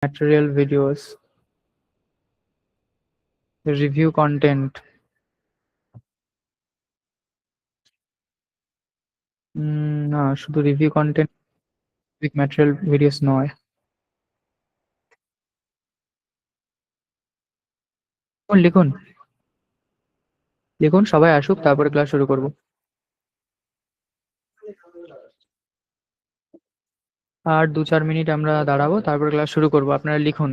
material videos, review content. না, শুধু review content, material videos নয়। লিখুন লিখুন লিখুন, সবাই আসুক তারপরে ক্লাস শুরু করব। আর 2-4 মিনিট আমরা দাঁড়াবো, তারপরে ক্লাস শুরু করব, আপনারা লিখুন।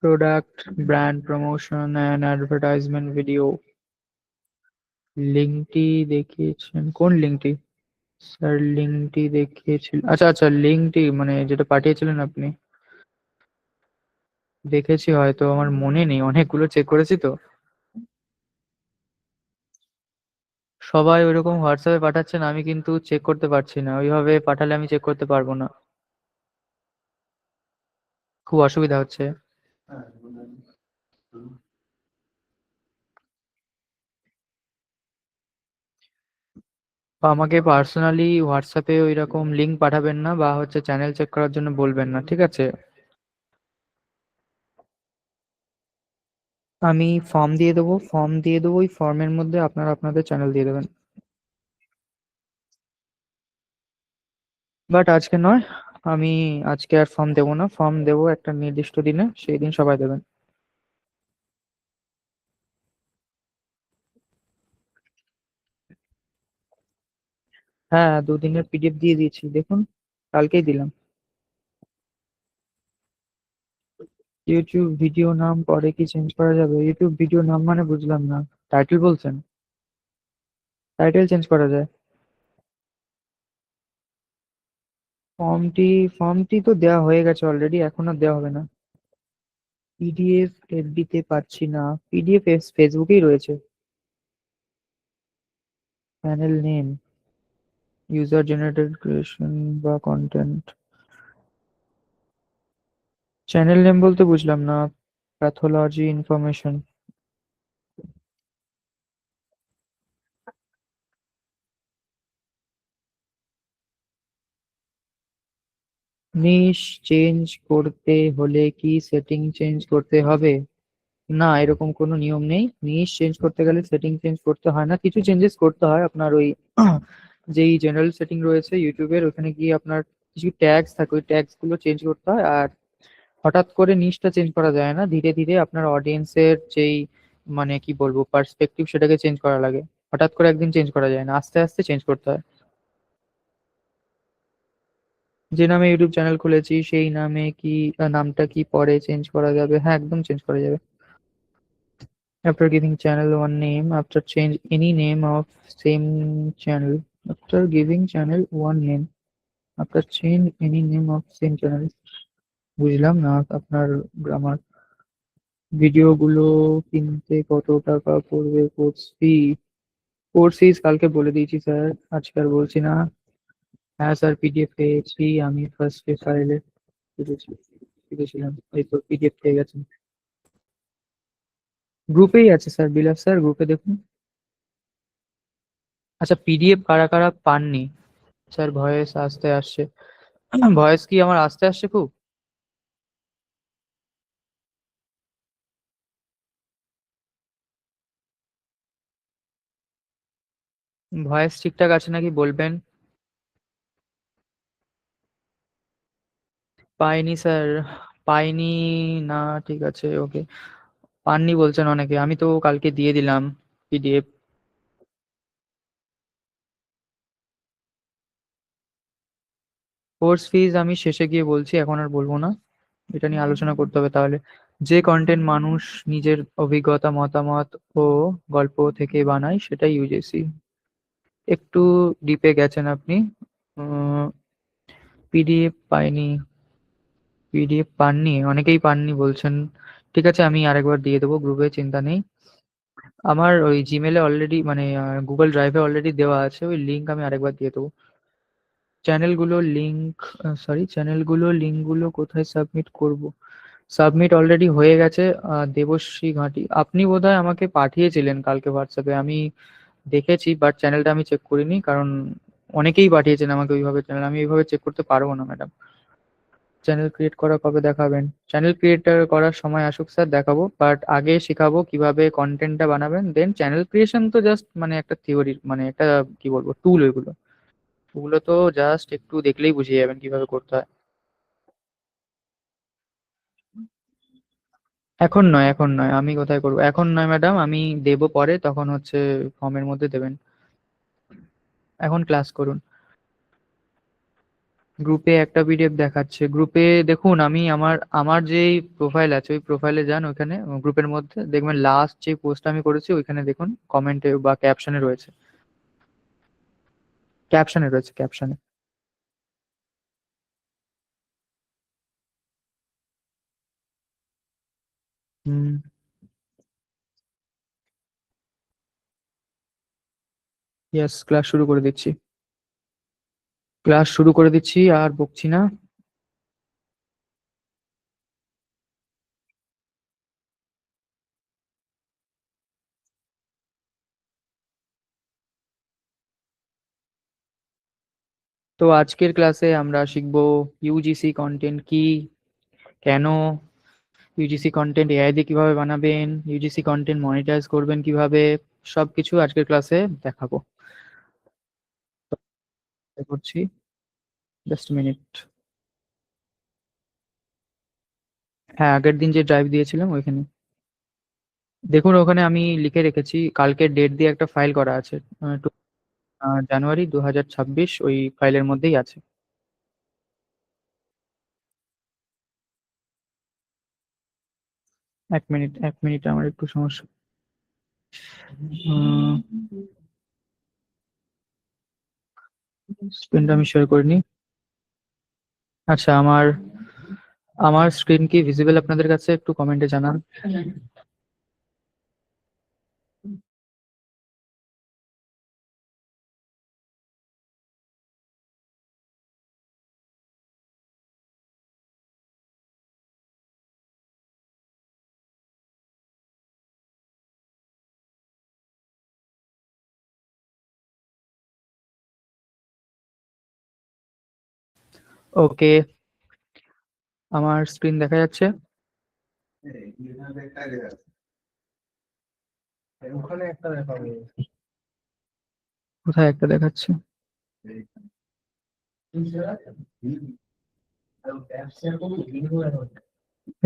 Product, brand promotion and advertisement video. লিঙ্কটি দেখিয়েছেন? কোন লিঙ্কটি স্যার? লিঙ্কটি দেখিয়েছিল, আচ্ছা আচ্ছা, লিঙ্কটি মানে যেটা পাঠিয়েছিলেন আপনি। দেখেছি, হয়তো আমার মনে নেই, অনেকগুলো চেক করেছি তো। সবাই ওইরকম হোয়াটসঅ্যাপে পাঠাচ্ছেন, আমি কিন্তু চেক করতে পারছি না, ওইভাবে পাঠালে আমি চেক করতে পারবো না, খুব অসুবিধা হচ্ছে। আমাকে পার্সোনালি হোয়াটসঅ্যাপে ওইরকম লিঙ্ক পাঠাবেন না, বা হচ্ছে চ্যানেল চেক করার জন্য বলবেন না, ঠিক আছে? আমি ফর্ম দিয়ে দেবো, ওই ফর্মের মধ্যে আপনারা আপনাদের চ্যানেল দিয়ে দেবেন। বাট আজকে নয়, আমি আজকে আর ফর্ম দেবো না, ফর্ম দেবো একটা নির্দিষ্ট দিনে, সেই দিন সবাই দেবেন। হ্যাঁ, 2 দিনের পিডিএফ দিয়ে দিয়েছি, দেখুন, কালকেই দিলাম। ইউটিউব ভিডিও নাম পরে কি চেঞ্জ করা যাবে? ইউটিউব ভিডিও নাম মানে বুঝলাম না, টাইটেল বলছেন? টাইটেল চেঞ্জ করা যায়। ফর্মটি তো দেওয়া হয়ে গেছে অলরেডি, এখন আর দেওয়া হবে না। পিডিএফ এফবিতে পাচ্ছি না, পিডিএফ ফেসবুকেই রয়েছে। Channel name, user generated creation বা কন্টেন্ট। চ্যানেল নেম বলতে বুঝলাম না। Pathology information. নিশ চেঞ্জ করতে হলে কি সেটিং চেঞ্জ করতে হবে? না, এরকম কোনো নিয়ম নেই, নিশ চেঞ্জ করতে গেলে সেটিং চেঞ্জ করতে হয় না, কিছু চেঞ্জেস করতে হয় আপনার ওই যেই জেনারেল সেটিং রয়েছে ইউটিউবের, ওখানে গিয়ে আপনার কিছু ট্যাগস থাকে, ওই ট্যাগস গুলো চেঞ্জ করতে হয়। আর হঠাৎ করে নিশটা চেঞ্জ করা যায় না, ধীরে ধীরে আপনার অডিয়েন্সের যেই মানে কি বলবো পার্সপেক্টিভ, সেটাকে চেঞ্জ করা লাগে। হঠাৎ করে একদিন চেঞ্জ করা যায় না, আস্তে আস্তে চেঞ্জ করতে হয়। যে নামে ইউটিউব চ্যানেল খুলেছি সেই নামে কি নামটা কি পরে চেঞ্জ করা যাবে? হ্যাঁ, একদম চেঞ্জ করা যাবে। After giving channel one name, after change any name of same channel. After giving channel one name, after change any name of same channel. বুঝলাম না আপনার গ্রামার। ভিডিওগুলো কিনতে কত টাকা পড়বে? Course fee? কোর্স ফিস কালকে বলে দিয়েছি স্যার, আজকে আর বলছি না। হ্যাঁ স্যার, পিডিএফ পেয়েছি, আমি ফার্স্ট ফাইলে লিখেছিলাম, এই তো পিডিএফ পেয়ে গেছেন। গ্রুপেই আছে স্যার, বিলাস স্যার, গ্রুপে দেখুন। আচ্ছা, পিডিএফ কারা কারা পাননি? স্যার ভয়েস আস্তে আসছে। ভয়েস কি আমার আস্তে আসছে খুব? ভয়েস ঠিকঠাক আছে নাকি বলবেন? পাইনি স্যার, পাইনি। না, ঠিক আছে, ওকে। পাননি বলছেন অনেকে, আমি তো কালকে দিয়ে দিলাম পিডিএফ। কোর্স ফিজ আমি শেষে গিয়ে বলছি, এখন আর বলবো না, এটা নিয়ে আলোচনা করতে হবে তাহলে। যে কন্টেন্ট মানুষ নিজের অভিজ্ঞতা, মতামত ও গল্প থেকে বানায়, সেটাই ইউজেসি। একটু ডিপে গেছেন আপনি। পিডিএফ পাইনি। পিডিএফ পাননি, অনেকেই পাননি বলছেন। ঠিক আছে, আমি আরেকবার দিয়ে দেবো গ্রুপে, চিন্তা নেই। আমার ওই জিমেলে অলরেডি মানে গুগল ড্রাইভে অলরেডি দেওয়া আছে, ওই লিঙ্ক আমি আরেকবার দিয়ে দেবো। চ্যানেলগুলোর লিঙ্ক, সরি, চ্যানেলগুলোর লিঙ্কগুলো কোথায় সাবমিট করব? সাবমিট অলরেডি হয়ে গেছে। দেবশ্রী ঘাঁটি, আপনি বোধহয় আমাকে পাঠিয়েছিলেন কালকে হোয়াটসঅ্যাপে, আমি দেখেছি, বাট চ্যানেলটা আমি চেক করিনি, কারণ অনেকেই পাঠিয়েছেন আমাকে ওইভাবে চ্যানেল, আমি ওইভাবে চেক করতে পারবো না ম্যাডাম। চ্যানেল ক্রিয়েট করা কবে দেখাবেন? চ্যানেল ক্রিয়েটার করার সময় আসুক স্যার, দেখাবো, বাট আগে শেখাবো কিভাবে কন্টেন্টটা বানাবেন, দেন চ্যানেল ক্রিয়েশন তো জাস্ট মানে একটা থিওরি, মানে একটা কি বলবো টুল, ওইগুলো ওগুলো তো জাস্ট একটু দেখলেই বুঝে যাবেন কিভাবে করতে হয়। এখন নয়, এখন নয়, আমি কোথায় করবো, এখন নয় ম্যাডাম, আমি দেবো পরে, তখন হচ্ছে ফর্মের মধ্যে দেবেন। এখন ক্লাস করুন। গ্রুপে একটা পিডিএফ দেখাচ্ছে, গ্রুপে দেখুন, আমি আমার আমার যে প্রোফাইল আছে ওই প্রোফাইলে যান, ওইখানে গ্রুপের মধ্যে দেখবেন লাস্ট যে পোস্ট আমি করেছি ওইখানে দেখুন, কমেন্টে বা ক্যাপশনে রয়েছে। ক্যাপশনে রয়েছে, ক্যাপশনে। হুম। ইয়েস, ক্লাস শুরু করে দিচ্ছি। ক্লাস শুরু করে দিচ্ছি, আর বকছি না। তো আজকের ক্লাসে আমরা শিখবো ইউজিসি কন্টেন্ট কি, কেন, ইউজিসি কন্টেন্ট এআই দিয়ে কিভাবে বানাবেন, ইউজিসি কন্টেন্ট মনিটাইজ করবেন কিভাবে, সবকিছু আজকের ক্লাসে দেখাবো। করছি, জাস্ট মিনিট। হ্যাঁ, আগের দিন যে ড্রাইভ দিয়েছিলাম ওইখানে দেখুন, ওখানে আমি লিখে রেখেছি, কালকের ডেট দিয়ে একটা ফাইল করা আছে। জানুয়ারি 2026, ওই ফাইলের মধ্যেই আছে। এক মিনিট, এক মিনিট, আমার একটু সমস্যা। স্ক্রিনটা আমি শেয়ার করিনি। আচ্ছা, আমার আমার স্ক্রিন কি ভিজিবল আপনাদের কাছে, একটু কমেন্টে জানান। ওকে, আমার স্ক্রিন দেখা যাচ্ছে। কোথায় একটা দেখাচ্ছে?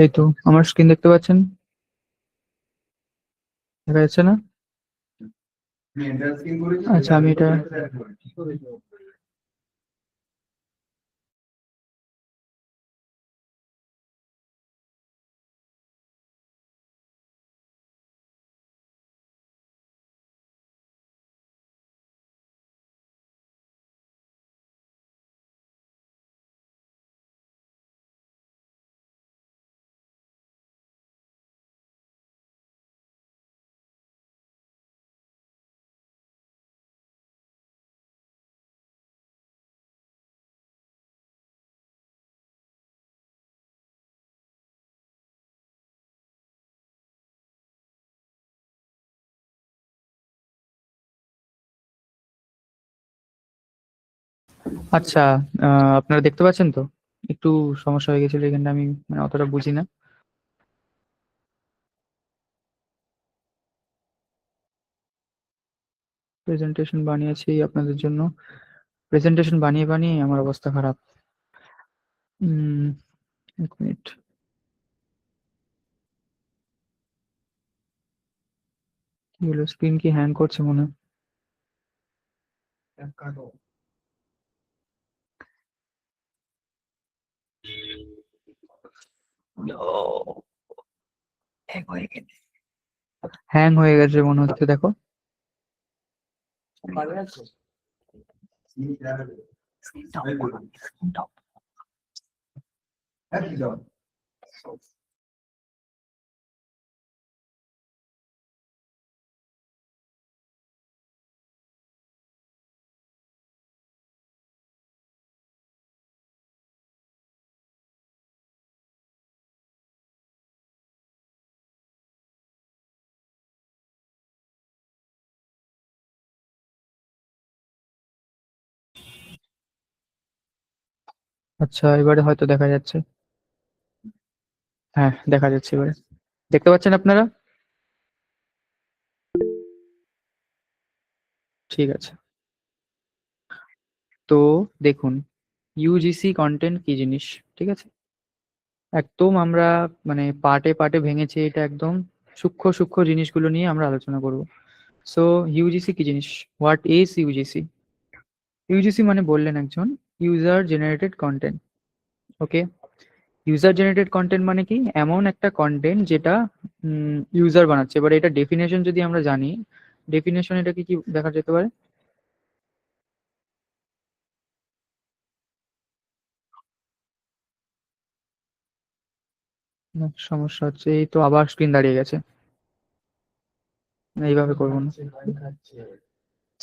এই তো, আমার স্ক্রিন দেখতে পাচ্ছেন? দেখা যাচ্ছে না? আচ্ছা, আমি এটা আচ্ছা, আপনারা দেখতে পাচ্ছেন তো? একটু সমস্যা হয়ে গেছিল এখানে, আমি মানে অতটা বুঝি না। প্রেজেন্টেশন বানিয়েছি আপনাদের জন্য, প্রেজেন্টেশন বানিয়ে বানিয়ে আমার অবস্থা খারাপ। উম, এক মিনিট। কি হলো, স্ক্রিন কি হ্যাং করছে মনে হয়? হ্যাং হয়ে গেছে মনে হচ্ছে, দেখো। আচ্ছা, এবারে হয়তো দেখা যাচ্ছে। হ্যাঁ, দেখা যাচ্ছে এবারে। দেখতে পাচ্ছেন আপনারা? ঠিক আছে। তো দেখুন, ইউজিসি কন্টেন্ট কি জিনিস, ঠিক আছে? একদম আমরা মানে পার্টে পার্টে ভেঙেছি, এটা একদম সূক্ষ্ম সূক্ষ্ম জিনিসগুলো নিয়ে আমরা আলোচনা করব। সো ইউজিসি কি জিনিস? What is UGC? ইউজিসি মানে বললেন একজন, ইউজার জেনারেটেড কন্টেন্ট। ওকে, ইউজার জেনারেটেড কন্টেন্ট মানে কি? এমন একটা কন্টেন্ট যেটা ইউজার বানাচ্ছে। এবার এটা ডেফিনেশন যদি আমরা জানি, ডেফিনেশন এটা কি কি দেখা যেতে পারে? না, সমস্যা হচ্ছে, এই তো আবার স্ক্রিন দাঁড়িয়ে গেছে। এইভাবে করবো না,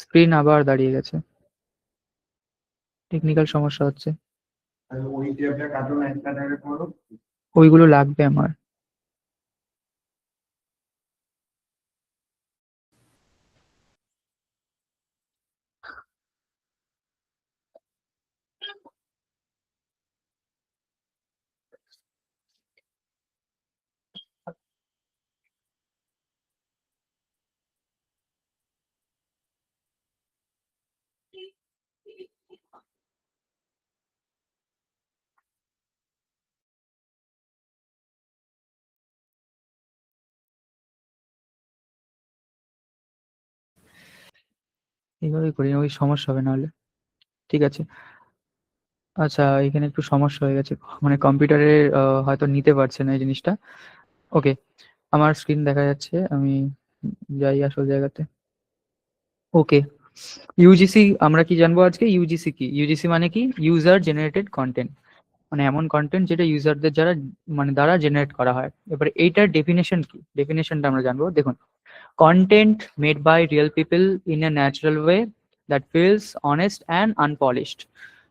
স্ক্রিন আবার দাঁড়িয়ে গেছে, টেকনিক্যাল সমস্যা হচ্ছে। ওইগুলো লাগবে আমার। এইভাবে করি, ওই সমস্যা হবে নাহলে। ঠিক আছে। আচ্ছা, এখানে একটু সমস্যা হয়ে গেছে, মানে কম্পিউটারে হয়তো নিতে পারছে না এই জিনিসটা। ওকে, আমার স্ক্রিন দেখা যাচ্ছে, আমি যাই আসল জায়গাতে। ওকে, ইউজিসি আমরা কি জানবো আজকে? ইউজিসি কি? ইউজিসি মানে কি? ইউজার জেনারেটেড কন্টেন্ট, মানে এমন কন্টেন্ট যেটা ইউজারদের যারা মানে দ্বারা জেনারেট করা হয়। এবারে এইটার ডেফিনেশন কি, ডেফিনেশনটা আমরা জানবো। দেখুন, content made by real people in a natural way that feels honest and unpolished,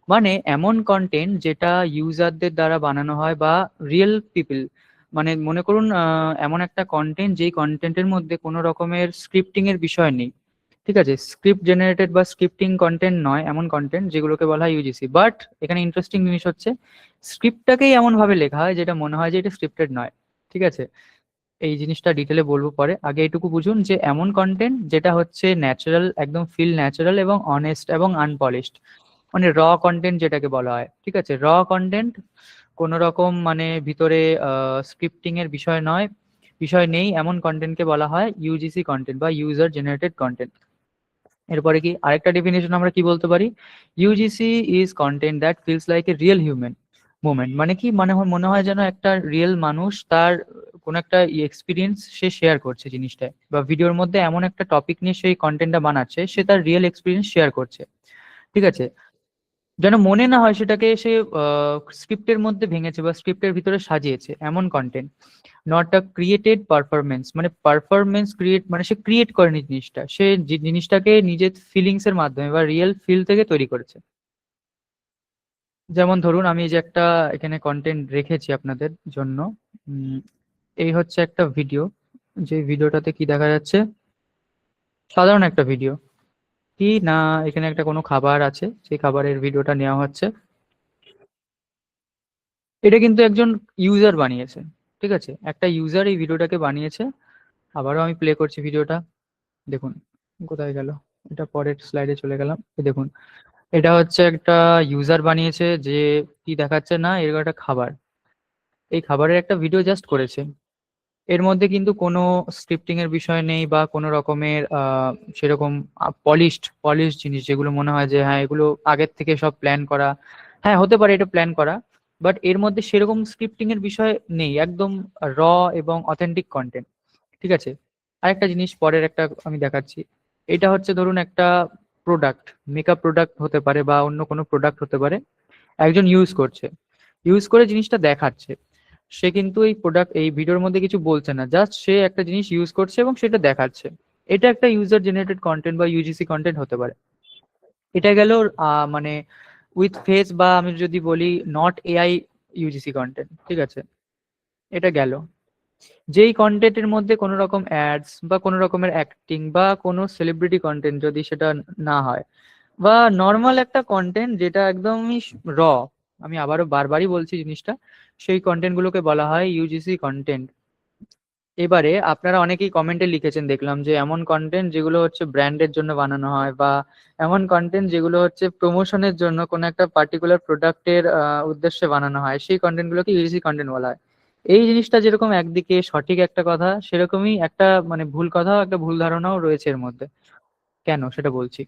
মানে এমন কন্টেন্ট যেটা ইউজারদের দ্বারা বানানো হয় বা রিয়েল পিপল, মানে মনে করুন এমন একটা কন্টেন্ট যেই কন্টেন্টের মধ্যে কোনো রকমের স্ক্রিপ্টিং এর বিষয় নেই। ঠিক আছে, স্ক্রিপ্ট জেনারেটেড বা স্ক্রিপ্টিং কন্টেন্ট নয়, এমন কন্টেন্ট যেগুলোকে বলা হয় ইউজিসি। বাট এখানে ইন্টারেস্টিং জিনিস হচ্ছে, স্ক্রিপ্টটাকেই এমন ভাবে লেখা হয় যেটা মনে হয় যে এটা স্ক্রিপ্টেড নয়। ঠিক আছে, এই জিনিসটা ডিটেলে বলবো পরে, আগে এটুকু বুঝুন যে এমন কন্টেন্ট যেটা হচ্ছে ন্যাচারাল, একদম ফিল ন্যাচারাল এবং অনেস্ট এবং আনপলিশড, মানে র কন্টেন্ট যেটাকে বলা হয়। ঠিক আছে, র কন্টেন্ট, কোনো রকম মানে ভিতরে স্ক্রিপ্টিং এর বিষয় নয়, বিষয় নেই, এমন কন্টেন্টকে বলা হয় ইউজিসি কন্টেন্ট বা ইউজার জেনারেটেড কন্টেন্ট। এরপরে কি আরেকটা ডেফিনেশন আমরা কি বলতে পারি? UGC is content that feels like a real human moment, মানে কি, মানে মনে হয় যেন একটা রিয়েল মানুষ তার কোন একটা এক্সপিরিয়েন্স সে শেয়ার করছে জিনিসটায়, বা ভিডিওর মধ্যে এমন একটা টপিক নিয়ে সেই কন্টেন্টটা বানাচ্ছে, সে তার রিয়েল এক্সপিরিয়েন্স শেয়ার করছে। ঠিক আছে, যেন মনে না হয় সেটাকে সে স্ক্রিপ্টের মধ্যে ভেঙেছে বা স্ক্রিপ্টের ভিতরে সাজিয়েছে, এমন content. Not a created performance, মানে পারফরমেন্স ক্রিয়েট মানে সে ক্রিয়েট করেনি জিনিসটা, সে জিনিসটাকে নিজের ফিলিংস এর মাধ্যমে বা রিয়েল ফিল থেকে তৈরি করেছে। যেমন ধরুন, আমি এই যে একটা এখানে কন্টেন্ট রেখেছি আপনাদের জন্য। উম, এই হচ্ছে একটা ভিডিও, যে ভিডিওটাতে কি দেখা যাচ্ছে? সাধারণ একটা ভিডিও, কি না, এখানে একটা কোনো খাবার আছে, সেই খাবারের ভিডিওটা নেওয়া হচ্ছে। এটা কিন্তু একজন ইউজার বানিয়েছে। ঠিক আছে, একটা ইউজার এই ভিডিওটাকে বানিয়েছে। আবারও আমি প্লে করছি ভিডিওটা, দেখুন। কোথায় গেল? এটা পরের স্লাইডে চলে গেলাম, এই দেখুন। এটা হচ্ছে একটা ইউজার বানিয়েছে, যে কি দেখাচ্ছে না, এরকম একটা খাবার, এই খাবারের একটা ভিডিও জাস্ট করেছে। এর মধ্যে কিন্তু কোনো স্ক্রিপ্টিং এর বিষয় নেই বা কোনো রকমের সেরকম পলিশড জিনিস যেগুলো মনে হয় যে হ্যাঁ এগুলো আগের থেকে সব প্ল্যান করা। হ্যাঁ, হতে পারে এটা প্ল্যান করা, বাট এর মধ্যে সেরকম স্ক্রিপ্টিং এর বিষয় নেই, একদম র এবং অথেন্টিক কন্টেন্ট। ঠিক আছে, আরেকটা জিনিস পরের একটা আমি দেখাচ্ছি। এটা হচ্ছে ধরুন একটা প্রোডাক্ট, মেকআপ প্রোডাক্ট হতে পারে বা অন্য কোনো প্রোডাক্ট হতে পারে, একজন ইউজ করছে। ইউজ করে জিনিসটা দেখাচ্ছে। সে কিন্তু এই ভিডিওর মধ্যে কিছু বলছে না, জাস্ট সে একটা জিনিস ইউজ করছে এবং সেটা দেখাচ্ছে। এটা একটা ইউজার জেনারেটেড কন্টেন্ট বা ইউজিসি কন্টেন্ট হতে পারে। এটা গেল মানে উইথ ফেস, বা আমি যদি বলি নট এআই ইউজিসি কন্টেন্ট, ঠিক আছে? এটা গেল যেই কন্টেন্টের মধ্যে কোনো রকম অ্যাডস বা কোনো রকমের অ্যাক্টিং বা কোনো সেলিব্রিটি কন্টেন্ট যদি সেটা না হয়, বা নর্মাল একটা কন্টেন্ট যেটা একদমই র, আমি আবারও বারবারই বলছি জিনিসটা, সেই কন্টেন্ট গুলোকে বলা হয় ইউজিসি কন্টেন্ট। এবারে আপনারা অনেকেই কমেন্টে লিখেছেন, দেখলাম যে এমন কন্টেন্ট যেগুলো হচ্ছে ব্র্যান্ডের জন্য বানানো হয়, বা এমন কন্টেন্ট যেগুলো হচ্ছে প্রমোশনের জন্য কোনো একটা পার্টিকুলার প্রোডাক্টের উদ্দেশ্যে বানানো হয়, সেই কন্টেন্ট গুলোকে ইউজিসি কন্টেন্ট বলা হয়। এই জিনিসটা যেরকম একদিকে সঠিক একটা কথা, সেরকমই একটা মানে ভুল কথাও, একটা ভুল ধারণাও রয়েছে এর মধ্যে। কেন সেটা বলছি।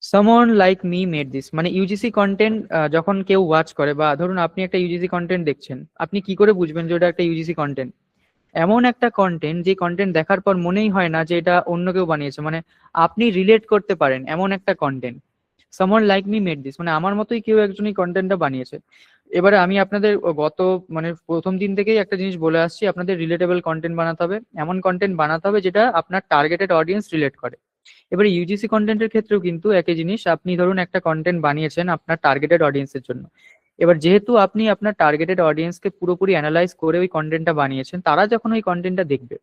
Someone like me made this, মানে ইউজিসি কন্টেন্ট যখন কেউ ওয়াচ করে, বা ধরুন আপনি একটা ইউজিসি কন্টেন্ট দেখছেন, আপনি কি করে বুঝবেন যে ওটা একটা ইউজিসি কন্টেন্ট? এমন একটা কন্টেন্ট যে কন্টেন্ট দেখার পর মনেই হয় না যে এটা অন্য কেউ বানিয়েছে, মানে আপনি রিলেট করতে পারেন এমন একটা content. Someone like me made this, মানে আমার মতোই কেউ একজন এই কন্টেন্টটা বানিয়েছে। এবারে আমি আপনাদের গত মানে প্রথম দিন থেকেই একটা জিনিস বলে আসছি, আপনাদের রিলেটেবল কন্টেন্ট বানাতে হবে, এমন কন্টেন্ট বানাতে হবে যেটা আপনার টার্গেটেড অডিয়েন্স রিলেট করে। এবারে ইউজিসি কন্টেন্টের ক্ষেত্রেও কিন্তু একই জিনিস, আপনি ধরুন একটা কন্টেন্ট বানিয়েছেন আপনার টার্গেটেড অডিয়েন্সের জন্য। এবার যেহেতু আপনি আপনার টার্গেটেড অডিয়েন্সকে পুরোপুরি অ্যানালাইজ করে ওই কন্টেন্টটা বানিয়েছেন, তারা যখন ওই কন্টেন্টটা দেখবে,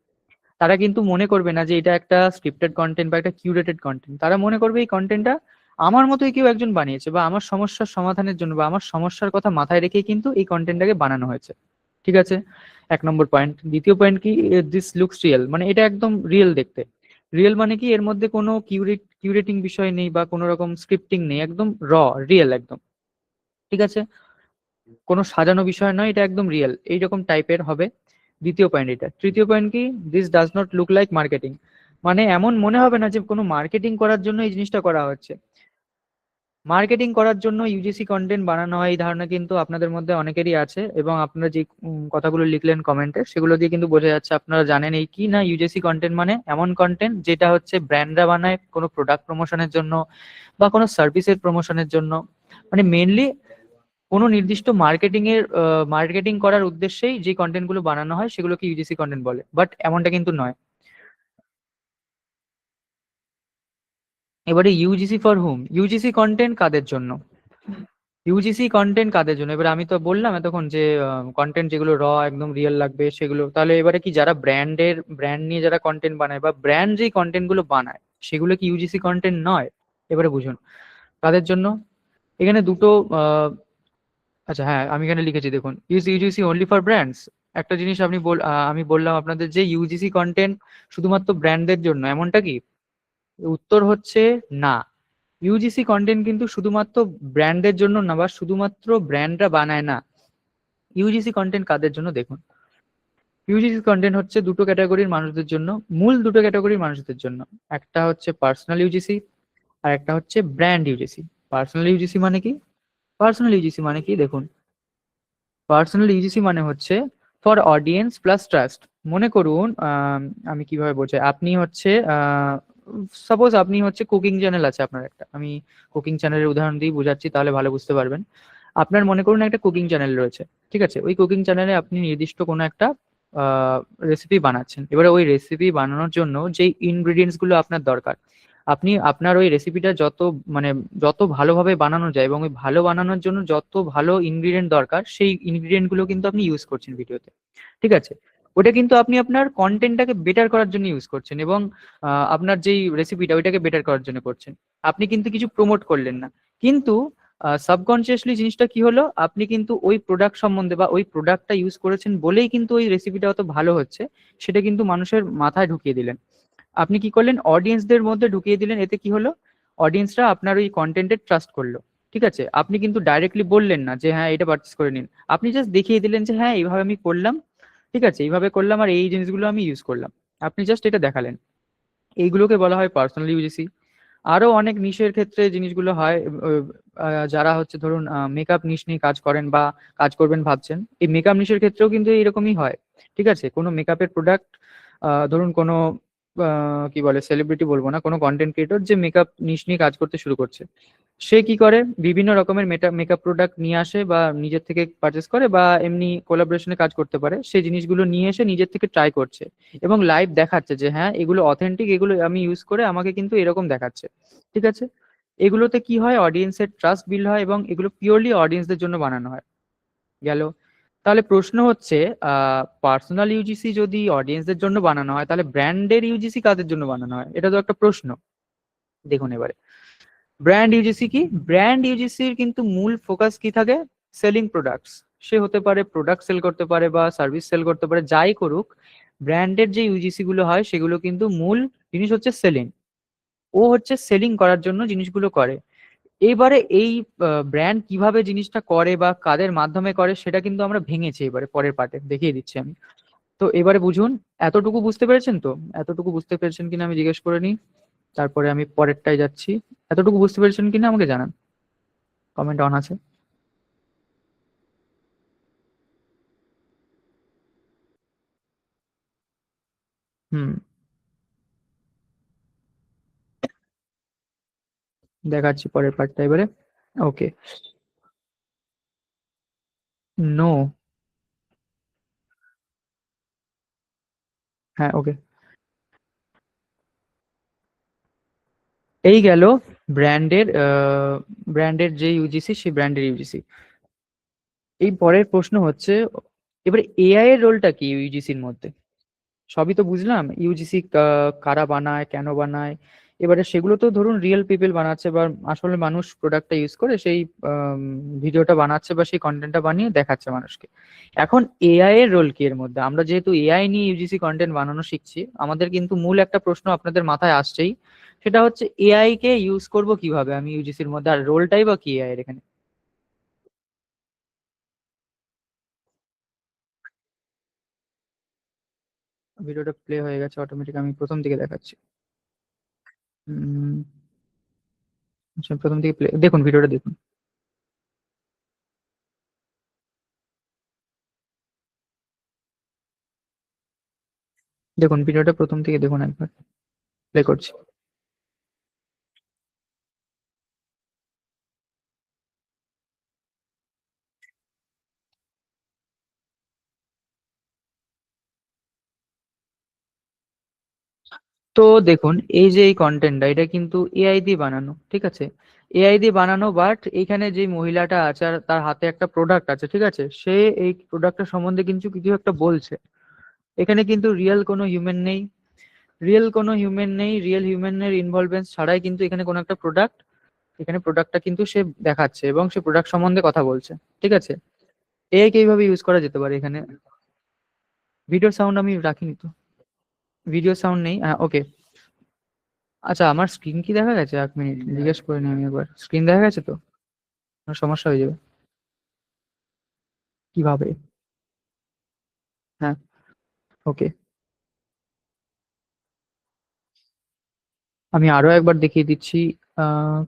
তারা কিন্তু মনে করবে না যে এটা একটা স্ক্রিপ্টেড কন্টেন্ট বা একটা কিউরেটেড কন্টেন্ট। তারা মনে করবে এই কন্টেন্টটা আমার মতোই কেউ একজন বানিয়েছে, বা আমার সমস্যার সমাধানের জন্য বা আমার সমস্যার কথা মাথায় রেখেই কিন্তু এই কন্টেন্টটাকে বানানো হয়েছে। ঠিক আছে, এক নম্বর পয়েন্ট। দ্বিতীয় পয়েন্ট কি, দিস লুকস রিয়েল, মানে এটা একদম রিয়েল দেখতে। রিয়েল মানে কি, এর মধ্যে কোনো কিউরেটিং বিষয় নেই বা কোনো রকম স্ক্রিপ্টিং নেই, একদম রিয়েল একদম। ঠিক আছে, কোনো সাজানো বিষয় নয়, এটা একদম রিয়েল, এইরকম টাইপের হবে। দ্বিতীয় পয়েন্ট এটা। তৃতীয় পয়েন্ট কি, this does not look like marketing, মানে এমন মনে হবে না যে কোনো মার্কেটিং করার জন্য এই জিনিসটা করা হচ্ছে। মার্কেটিং করার জন্য ইউজিসি কন্টেন্ট বানানো হয়, এই ধারণা কিন্তু আপনাদের মধ্যে অনেকেরই আছে, এবং আপনারা যে কথাগুলো লিখলেন কমেন্টে, সেগুলো দিয়ে কিন্তু বোঝা যাচ্ছে আপনারা জানেন এই কি না। ইউজিসি কন্টেন্ট মানে এমন কন্টেন্ট যেটা হচ্ছে ব্র্যান্ডরা বানায় কোনো প্রোডাক্ট প্রমোশনের জন্য বা কোনো সার্ভিসের প্রমোশনের জন্য, মানে মেনলি কোনো নির্দিষ্ট মার্কেটিং করার উদ্দেশ্যেই যে কন্টেন্ট গুলো বানানো হয় সেগুলোকে ইউজিসি কন্টেন্ট বলে, বাট এমনটা কিন্তু নয়। এবারে UGC for hmm, UGC content কাদের জন্য? ইউজিসি কন্টেন্ট কাদের জন্য, এবারে আমি তো বললাম এতক্ষণ যে কন্টেন্ট যেগুলো একদম রিয়েল লাগবে সেগুলো, তাহলে এবারে কি যারা ব্র্যান্ড নিয়ে যারা কন্টেন্ট বানায় বা ব্র্যান্ড যেই কন্টেন্ট গুলো বানায়, সেগুলো কি ইউজিসি কন্টেন্ট নয়? এবারে বুঝুন কাদের জন্য। এখানে দুটো আচ্ছা হ্যাঁ, আমি এখানে লিখেছি দেখুন, use UGC only for brands. একটা জিনিস আমি বললাম আপনাদের যে ইউজিসি কন্টেন্ট শুধুমাত্র ব্র্যান্ডদের জন্য, এমনটা কি? উত্তর হচ্ছে না। ইউজিসি কন্টেন্ট কিন্তু শুধুমাত্র ব্র্যান্ডের জন্য না, বা শুধুমাত্র ব্র্যান্ডরা বানায় না। ইউজিসি কন্টেন্ট কাদের জন্য দেখুন, ইউজিসি কন্টেন্ট হচ্ছে দুটো ক্যাটাগরির মানুষদের জন্য, মূল দুটো ক্যাটাগরির মানুষদের জন্য। একটা হচ্ছে পার্সোনাল ইউজিসি, আর একটা হচ্ছে ব্র্যান্ড ইউজিসি। পার্সোনাল ইউজিসি মানে কি? পার্সোনাল ইউজিসি মানে কি দেখুন, পার্সোনাল ইউজিসি মানে হচ্ছে ফর অডিয়েন্স প্লাস ট্রাস্ট। মনে করুন আমি কিভাবে বোঝাই, আপনি হচ্ছে সাপোজ আপনি হচ্ছে কুকিং চ্যানেল আছে আপনার একটা, আমি কুকিং চ্যানেলের উদাহরণ দিয়ে বোঝাচ্ছি তাহলে ভালো বুঝতে পারবেন। আপনার মনে করুন একটা কুকিং চ্যানেল রয়েছে, ঠিক আছে? ওই কুকিং চ্যানেলে আপনি নির্দিষ্ট কোনো একটা রেসিপি বানাচ্ছেন। এবারে ওই রেসিপি বানানোর জন্য যেই ইনগ্রিডিয়েন্টস গুলো আপনার দরকার, আপনি আপনার ওই রেসিপিটা মানে যত ভালোভাবে বানানো যায় এবং ওই ভালো বানানোর জন্য যত ভালো ইনগ্রিডিয়েন্ট দরকার, সেই ইনগ্রিডিয়েন্ট গুলো কিন্তু আপনি ইউজ করছেন ভিডিওতে। ঠিক আছে, ওটা কিন্তু আপনি আপনার কন্টেন্টটাকে বেটার করার জন্য ইউজ করছেন, এবং আপনার যেই রেসিপিটা ওইটাকে বেটার করার জন্য করছেন। আপনি কিন্তু কিছু প্রমোট করলেন না, কিন্তু সাবকনসিয়াসলি জিনিসটা কি হলো, আপনি কিন্তু ওই প্রোডাক্ট সম্বন্ধে বা ওই প্রোডাক্টটা ইউজ করেছেন বলেই কিন্তু ওই রেসিপিটা অত ভালো হচ্ছে, সেটা কিন্তু মানুষের মাথায় ঢুকিয়ে দিলেন। আপনি কি করলেন, অডিয়েন্সদের মধ্যে ঢুকিয়ে দিলেন। এতে কি হলো, অডিয়েন্সরা আপনার ওই কন্টেন্টে ট্রাস্ট করলো। ঠিক আছে, আপনি কিন্তু ডাইরেক্টলি বললেন না যে হ্যাঁ এটা পারচেস করে নিন, আপনি জাস্ট দেখিয়ে দিলেন যে হ্যাঁ এইভাবে আমি করলাম, ঠিক আছে, এইভাবে করলাম আর এই জিনিসগুলো আমি ইউজ করলাম, আপনি জাস্ট এটা দেখালেন। এইগুলোকে বলা হয় পার্সোনাল ইউজিসি। আরো অনেক নিশের ক্ষেত্রে জিনিসগুলো হয়। যারা হচ্ছে ধরুন মেকআপ নিশ নিয়ে কাজ করেন বা কাজ করবেন ভাবছেন, এই মেকআপ নিশের ক্ষেত্রেও কিন্তু এরকমই হয়। ঠিক আছে, কোনো মেকআপের প্রোডাক্ট, ধরুন কোনো কি বলে, সেলিব্রিটি বলবো না, কোনো কন্টেন্ট ক্রিয়েটর যে মেকআপ নিশ নিয়ে কাজ করতে শুরু করছে, সে কি করে বিভিন্ন রকমের মেকআপ প্রোডাক্ট নিয়ে আসে বা নিজের থেকে পারচেস করে বা এমনি কোলাবোরেশনে কাজ করতে পারে, সেই জিনিসগুলো নিয়ে এসে নিজের থেকে ট্রাই করছে এবং লাইভ দেখাচ্ছে যে হ্যাঁ এগুলো অথেন্টিক, এগুলো আমি ইউজ করে আমাকে কিন্তু এরকম দেখাচ্ছে। ঠিক আছে, এগুলোতে কি হয়, অডিয়েন্সের ট্রাস্ট বিল্ড হয় এবং এগুলো পিওরলি অডিয়েন্সদের জন্য বানানো হয়। গেল। তাহলে প্রশ্ন হচ্ছে, পার্সোনাল ইউজিসি যদি অডিয়েন্সদের জন্য বানানো হয়, তাহলে ব্র্যান্ডের ইউজিসি কাদের জন্য বানানো হয়, এটা তো একটা প্রশ্ন। দেখুন এবারে, ব্র্যান্ড ইউজিসি কি, ব্র্যান্ড ইউজিসির কিন্তু মূল ফোকাস কি থাকে, সেলিং প্রোডাক্টস। সে হতে পারে প্রোডাক্ট সেল করতে পারে বা সার্ভিস সেল করতে পারে, যাই করুক, ব্র্যান্ডের যে ইউজিসি গুলো হয় সেগুলো কিন্তু মূল জিনিস হচ্ছে সেলিং। ও হচ্ছে সেলিং করার জন্য জিনিসগুলো করে। এবারে এই ব্র্যান্ড কিভাবে জিনিসটা করে বা কাদের মাধ্যমে করে সেটা কিন্তু আমরা ভেঙেছি এবারে পরের পার্টে দেখিয়ে দিচ্ছি আমি। তো এবারে বুঝুন, এতটুকু বুঝতে পেরেছেন তো? এতটুকু বুঝতে পেরেছেন কিনা আমি জিজ্ঞেস করে নিই, তারপরে আমি পরেরটায় যাচ্ছি। এতটুকু বুঝতে পেরেছেন কিনা আমাকে জানান, কমেন্ট অন আছে। হুম, দেখাচ্ছি পরের পার্টটা এবারে। ওকে। নো। হ্যাঁ, ওকে। এই গেল ব্র্যান্ডের ব্র্যান্ডের যে ইউজিসি, সেই ব্র্যান্ডের ইউজিসি। এই পরের প্রশ্ন হচ্ছে, এবারে এআই এর রোলটা কি ইউজিসির মধ্যে? সবই তো বুঝলাম, ইউজিসি কারা বানায়, কেন বানায়। এবারে সেগুলো তো ধরুন রিয়েল পিপল বানাচ্ছে বা আসলে মানুষ প্রোডাক্টটা ইউজ করে সেই ভিডিওটা বানাচ্ছে বা সেই কন্টেন্টটা বানিয়ে দেখাচ্ছে মানুষকে। এখন এআই এর রোল কি এর মধ্যে? আমরা যেহেতু এআই নিয়ে ইউজিসি কন্টেন্ট বানানো শিখছি, আমাদের কিন্তু মূল একটা প্রশ্ন আপনাদের মাথায় আসছেই, সেটা হচ্ছে এআই কে ইউজ করব কিভাবে আমি ইউজিসির মধ্যে, আর রোলটাই বা কি এআই এর এখানে। ভিডিওটা প্লে হয়ে গেছে অটোমেটিক, আমি প্রথম দিকে দেখাচ্ছি। উম, আচ্ছা, প্রথম দিকে প্লে দেখুন, ভিডিওটা দেখুন। দেখুন ভিডিওটা প্রথম থেকে দেখুন একবার, প্লে করছি। তো দেখুন, এই যে এই কন্টেন্টটা, এটা কিন্তু এআই দিয়ে বানানো, ঠিক আছে? এআই দিয়ে বানানো, বাট এইখানে যে মহিলাটা আছে আর তার হাতে একটা প্রোডাক্ট আছে, ঠিক আছে, সে এই প্রোডাক্টের সম্বন্ধে কিন্তু কিছু একটা বলছে। এখানে কিন্তু রিয়েল কোনো হিউম্যান নেই, রিয়েল হিউম্যানের ইনভলভমেন্ট ছাড়াই কিন্তু এখানে কোনো একটা প্রোডাক্ট, এখানে প্রোডাক্টটা কিন্তু সে দেখাচ্ছে এবং সে প্রোডাক্ট সম্বন্ধে কথা বলছে। ঠিক আছে, এআই কে এইভাবে ইউজ করা যেতে পারে এখানে। ভিডিও সাউন্ড আমি রাখিনি তো, ভিডিও সাউন্ড নেই, হ্যাঁ ওকে। আচ্ছা, আমার স্ক্রিন কি দেখা গেছে? এক মিনিট জিজ্ঞেস করে নিই আমি একবার, স্ক্রিন দেখা গেছে তো? না, সমস্যা হয়ে যাবে। কিভাবে? হ্যাঁ, ওকে। আমি আরো একবার দেখিয়ে দিচ্ছি।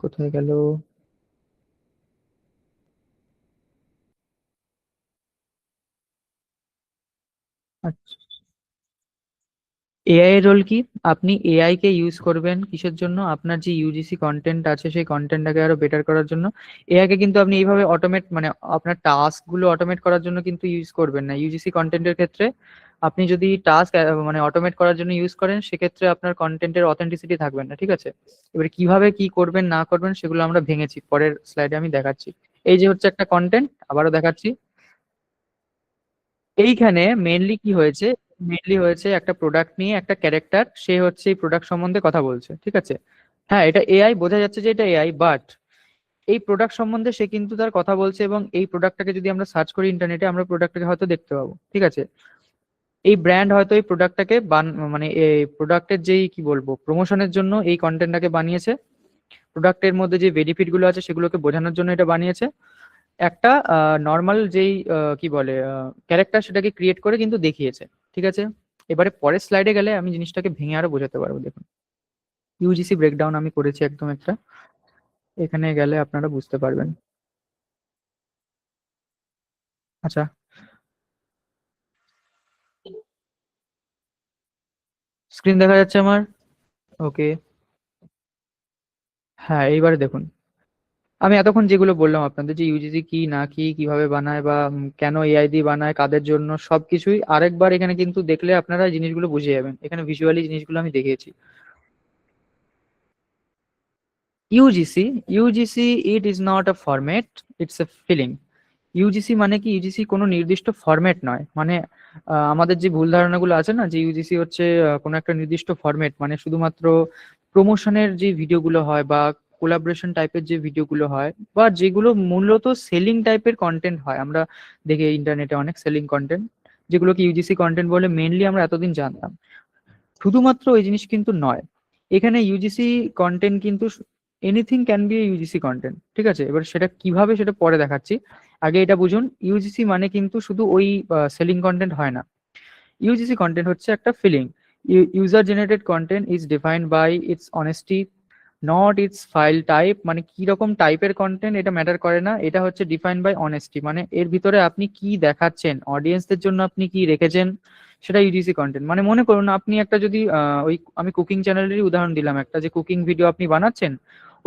কোথায় গেল? আচ্ছা, এআই এর রোল কি? আপনি এআই কে ইউজ করবেন কিসের জন্য? আপনার যে ইউজিসি কন্টেন্ট আছে সেই কন্টেন্টটাকে আরো বেটার করার জন্য। এআই কে কিন্তু আপনি এইভাবে অটোমেট, মানে আপনার টাস্ক গুলো অটোমেট করার জন্য কিন্তু ইউজ করবেন না ইউজিসি কন্টেন্টের ক্ষেত্রে। আপনি যদি টাস্ক মানে অটোমেট করার জন্য ইউজ করেন, সেক্ষেত্রে আপনার কন্টেন্টের অথেন্টিসিটি থাকবে না, ঠিক আছে? এবারে কিভাবে কি করবেন না করবেন সেগুলো আমরা ভেঙেছি, পরের স্লাইডে আমি দেখাচ্ছি। এই যে হচ্ছে একটা কন্টেন্ট, আবারও দেখাচ্ছি। এইখানে মেনলি কি হয়েছে, মেনলি হয়েছে একটা প্রোডাক্ট নিয়ে একটা ক্যারেক্টার, সে হচ্ছে এই প্রোডাক্ট সম্বন্ধে কথা বলছে, ঠিক আছে? হ্যাঁ, এটা এআই, বোঝা যাচ্ছে যে এটা এআই, বাট এই প্রোডাক্ট সম্বন্ধে সে কিন্তু তার কথা বলছে এবং এই প্রোডাক্টটাকে যদি আমরা সার্চ করি ইন্টারনেটে, আমরা প্রোডাক্টটাকে হয়তো দেখতে পাবো, ঠিক আছে? এই ব্র্যান্ড হয়তো এই প্রোডাক্টটাকে মানে এই প্রোডাক্টের যেই কি বলবো প্রমোশনের জন্য এই কন্টেন্টটাকে বানিয়েছে, প্রোডাক্টের মধ্যে যে বেনিফিট গুলো আছে সেগুলোকে বোঝানোর জন্য এটা বানিয়েছে। একটা নর্মাল যেই কি বলে ক্যারেক্টার, সেটাকে ক্রিয়েট করে কিন্তু দেখিয়েছে, ঠিক আছে? এবারে পরের স্লাইডে গেলে আমি জিনিসটাকে ভেঙে আরো বোঝাতে পারবো, দেখুন। ইউজিসি ব্রেকডাউন আমি করেছি একদম একটা, এখানে গেলে আপনারা বুঝতে পারবেন। আচ্ছা, স্ক্রিন দেখা যাচ্ছে আমার? ওকে। হ্যাঁ, এইবারে দেখুন, আমি এতক্ষণ যেগুলো বললাম আপনাদের, যে ইউজিসি কি না কি, কিভাবে বানায়, বা কেন এআই দিয়ে বানায়, কাদের জন্য, সবকিছুই আরেকবার এখানে কিন্তু দেখলে আপনারা এই জিনিসগুলো বুঝে যাবেন। এখানে ভিজুয়ালি জিনিসগুলো আমি দেখিয়েছি। UGC, UGC it is not a format, it's a feeling. UGC মানে কি, ইউজিসি কোনো নির্দিষ্ট ফরম্যাট নয়। মানে আমাদের যে ভুল ধারণাগুলো আছে না, যে ইউজিসি হচ্ছে কোনো একটা নির্দিষ্ট ফরম্যাট, মানে শুধুমাত্র প্রমোশনের যে ভিডিওগুলো হয়, বা কোলাবোরেশন টাইপের যে ভিডিওগুলো হয়, বা যেগুলো মূলত সেলিং টাইপের কন্টেন্ট হয়, আমরা দেখি ইন্টারনেটে অনেক সেলিং কন্টেন্ট, যেগুলোকে ইউজিসি কন্টেন্ট বলে মেনলি আমরা এতদিন জানতাম। শুধুমাত্র ওই জিনিস কিন্তু নয়। এখানে ইউজিসি কন্টেন্ট কিন্তু anything can be UGC content, ঠিক আছে? এবার সেটা কিভাবে, সেটা পরে দেখাচ্ছি। আগে এটা বুঝুন, ইউজিসি মানে কিন্তু শুধু ওই সেলিং কন্টেন্ট হয় না। ইউজিসি কন্টেন্ট হচ্ছে একটা feeling. User generated content is defined by its honesty, not its file type. মানে কি রকম টাইপের কন্টেন্ট এটা ম্যাটার করে না, এটা হচ্ছে ডিফাইন্ড বাই অনেস্টি, মানে এর ভিতরে আপনি কি দেখাচ্ছেন, অডিয়েন্সদের জন্য আপনি কি রেখেছেন, সেটা ইউজিসি কন্টেন্ট। মানে মনে করুন, আপনি একটা যদি ওই আমি কুকিং চ্যানেলেরই উদাহরণ দিলাম, একটা যে কুকিং ভিডিও আপনি বানাচ্ছেন,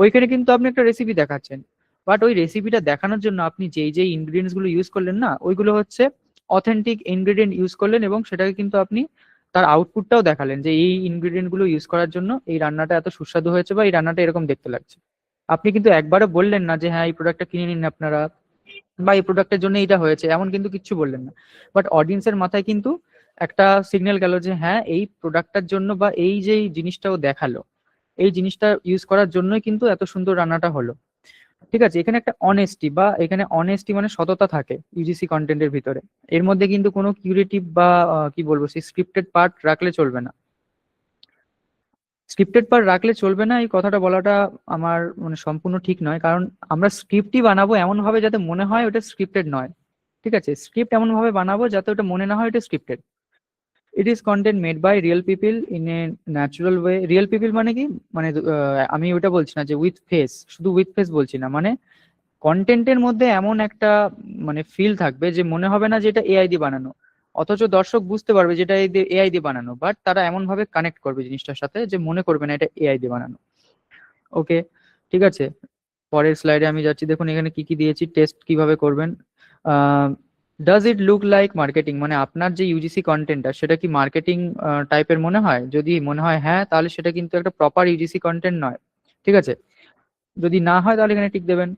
ওইখানে কিন্তু আপনি একটা রেসিপি দেখাচ্ছেন, বাট ওই রেসিপিটা দেখানোর জন্য আপনি যেই যেই ইনগ্রিডিয়েন্টস গুলো ইউজ করলেন না, ওইগুলো হচ্ছে অথেন্টিক ইনগ্রিডিয়েন্ট ইউজ করলেন, এবং সেটাকে কিন্তু আপনি তার আউটপুটটাও দেখালেন, যে এই ইনগ্রিডিয়েন্ট গুলো ইউজ করার জন্য এই রান্নাটা এত সুস্বাদু হয়েছে, বা এই রান্নাটা এরকম দেখতে লাগছে। আপনি কিন্তু একবারও বললেন না যে হ্যাঁ এই প্রোডাক্টটা কিনে নিন আপনারা, বা এই প্রোডাক্টের জন্য এটা হয়েছে, এমন কিন্তু কিচ্ছু বললেন না। বাট অডিয়েন্সের মাথায় কিন্তু একটা সিগন্যাল গেল যে হ্যাঁ এই প্রোডাক্টটার জন্য, বা এই যে জিনিসটাও দেখালো, এই জিনিসটা ইউজ করার জন্যই কিন্তু এত সুন্দর রান্নাটা হলো। ঠিক আছে? এখানে একটা অনেস্টি, বা এখানে অনেস্টি মানে সততা থাকে ইউজিসি কন্টেন্টের ভিতরে। এর মধ্যে কিন্তু কোনো কিউরেটিভ বা কি বলবো, সেই স্ক্রিপ্টেড পার্ট রাখলে চলবে না। স্ক্রিপ্টেড পার্ট রাখলে চলবে না, এই কথাটা বলাটা আমার মানে সম্পূর্ণ ঠিক নয়। কারণ আমরা স্ক্রিপ্টই বানাবো এমন ভাবে যাতে মনে হয় ওটা স্ক্রিপ্টেড নয়। ঠিক আছে? স্ক্রিপ্ট এমন ভাবে বানাবো যাতে ওটা মনে না হয় ওটা scripted. It is content made by real people in a natural way. Real people মানে কি, মানে আমি ওটা বলছি না যে উইথ ফেস, শুধু উইথ ফেস বলছি না, মানে কন্টেন্টের মধ্যে এমন একটা মানে ফিল থাকবে যে মনে হবে না যে এটা এআই দিয়ে বানানো, অথচ দর্শক বুঝতে পারবে যেটা এআই দিয়ে বানানো, বাট তারা এমন ভাবে কানেক্ট করবে জিনিসটার সাথে যে মনে করবে না এটা এআই দিয়ে বানানো। ওকে, ঠিক আছে। পরের স্লাইডে আমি যাচ্ছি, দেখুন এখানে কি কি দিয়েছি, টেস্ট কিভাবে করবেন। Does it look like marketing, মানে আপনার যে ইউজিসি কন্টেন্টটা সেটা কি মার্কেটিং টাইপের মনে হয়? যদি মনে হয় হ্যাঁ, তাহলে সেটা কিন্তু একটা প্রপার ইউজিসি কন্টেন্ট নয়। ঠিক আছে? যদি না হয় তাহলে এখানে টিক দেবেন।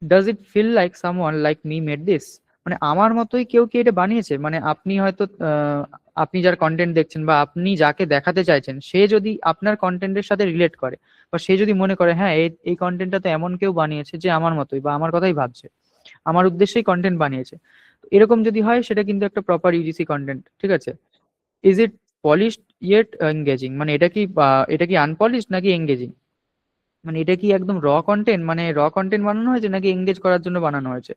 Does it feel like someone like me made this, মানে আমার মতোই কেউ কি এটা বানিয়েছে? মানে আপনি হয়তো আপনি যার কন্টেন্ট দেখছেন, বা আপনি যাকে দেখাতে চাইছেন, সে যদি আপনার কন্টেন্টের সাথে রিলেট করে, বা সে যদি মনে করে হ্যাঁ এই এই কন্টেন্টটা তো এমন কেউ বানিয়েছে যে আমার মতোই, বা আমার কথাই ভাবছে, আমার উদ্দেশ্যেই কন্টেন্ট বানিয়েছে, তো এরকম যদি হয় সেটা কিন্তু একটা প্রপার ইউজিসি কন্টেন্ট। ঠিক আছে? Is it polished yet engaging, মানে এটা কি আনপলিশড নাকি এঙ্গেজিং, মানে এটা কি একদম র কন্টেন্ট, মানে র কন্টেন্ট বানানো হয়েছে নাকি এঙ্গেজ করার জন্য বানানো হয়েছে,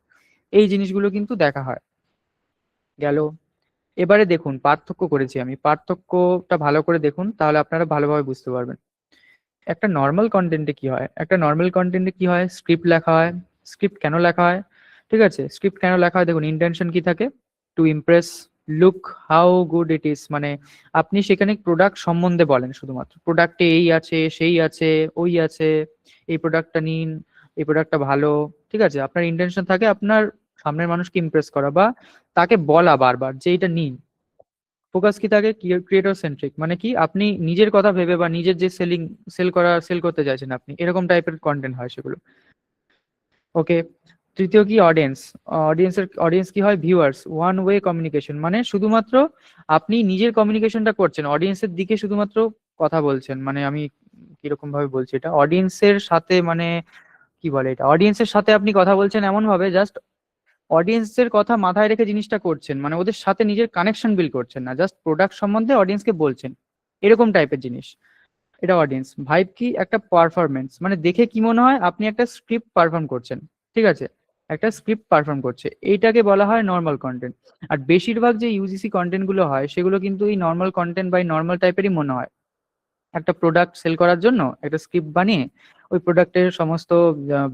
এই জিনিসগুলো কিন্তু দেখা হয়। গেল। এবারে দেখুন পার্থক্য করেছি আমি, পার্থক্যটা ভালো করে দেখুন, তাহলে আপনারা ভালোভাবে বুঝতে পারবেন। একটা নর্মাল কন্টেন্টে কি হয়, একটা নর্মাল কন্টেন্টে কি হয়, স্ক্রিপ্ট লেখা হয়। স্ক্রিপ্ট কেন লেখা হয়? ঠিক আছে, স্ক্রিপ্ট কেন লেখা হয়, দেখুন ইন্টেনশন কি থাকে, two Impress, look how good it is, মানে আপনি সেখানে প্রোডাক্ট সম্বন্ধে বলেন, শুধুমাত্র প্রোডাক্টে এই আছে, সেই আছে, ওই আছে, এই প্রোডাক্টটা নিন, এই প্রোডাক্টটা ভালো। ঠিক আছে, আপনার ইন্টেনশন থাকে আপনার সামনের মানুষকে ইমপ্রেস করা, বা তাকে বলা বারবার যে এটা নিন। ফোকাস কি থাকে, ক্রিয়েটর সেন্ট্রিক, মানে কি আপনি নিজের কথা ভেবে, বা নিজের যে সেল করতে চাইছেন আপনি, এরকম টাইপের কন্টেন্ট হয় সেগুলো। ওকে। তৃতীয় কি, অডিয়েন্স। অডিয়েন্স কি হয়, ভিউয়ার্স, ওয়ান ওয়ে কমিউনিকেশন, মানে শুধুমাত্র আপনি নিজের কমিউনিকেশনটা করছেন, অডিয়েন্সের দিকে শুধুমাত্র কথা বলছেন। মানে আমি কিরকম ভাবে বলছি এটা, অডিয়েন্সের সাথে মানে কি বলে এটা, অডিয়েন্সের সাথে আপনি কথা বলছেন এমন ভাবে, জাস্ট অডিয়েন্সের কথা মাথায় রেখে জিনিসটা করছেন, মানে ওদের সাথে নিজের কানেকশন বিল্ড করছেন না, জাস্ট প্রোডাক্ট সম্বন্ধে অডিয়েন্সকে বলছেন, এরকম টাইপের জিনিস। এটা অডিয়েন্স। ভাইব কি, একটা পারফরমেন্স, মানে দেখে কি মনে হয় আপনি একটা স্ক্রিপ্ট পারফর্ম করছেন। ঠিক আছে, একটা স্ক্রিপ্ট পারফর্ম করছে, এইটাকে বলা হয় নর্মাল কন্টেন্ট। আর বেশিরভাগ যে ইউজিসি কন্টেন্ট গুলো হয় সেগুলো কিন্তু এই নর্মাল কন্টেন্ট বা নর্মাল টাইপেরই মনে হয়। একটা প্রোডাক্ট সেল করার জন্য একটা স্ক্রিপ্ট বানিয়ে ওই প্রোডাক্টের সমস্ত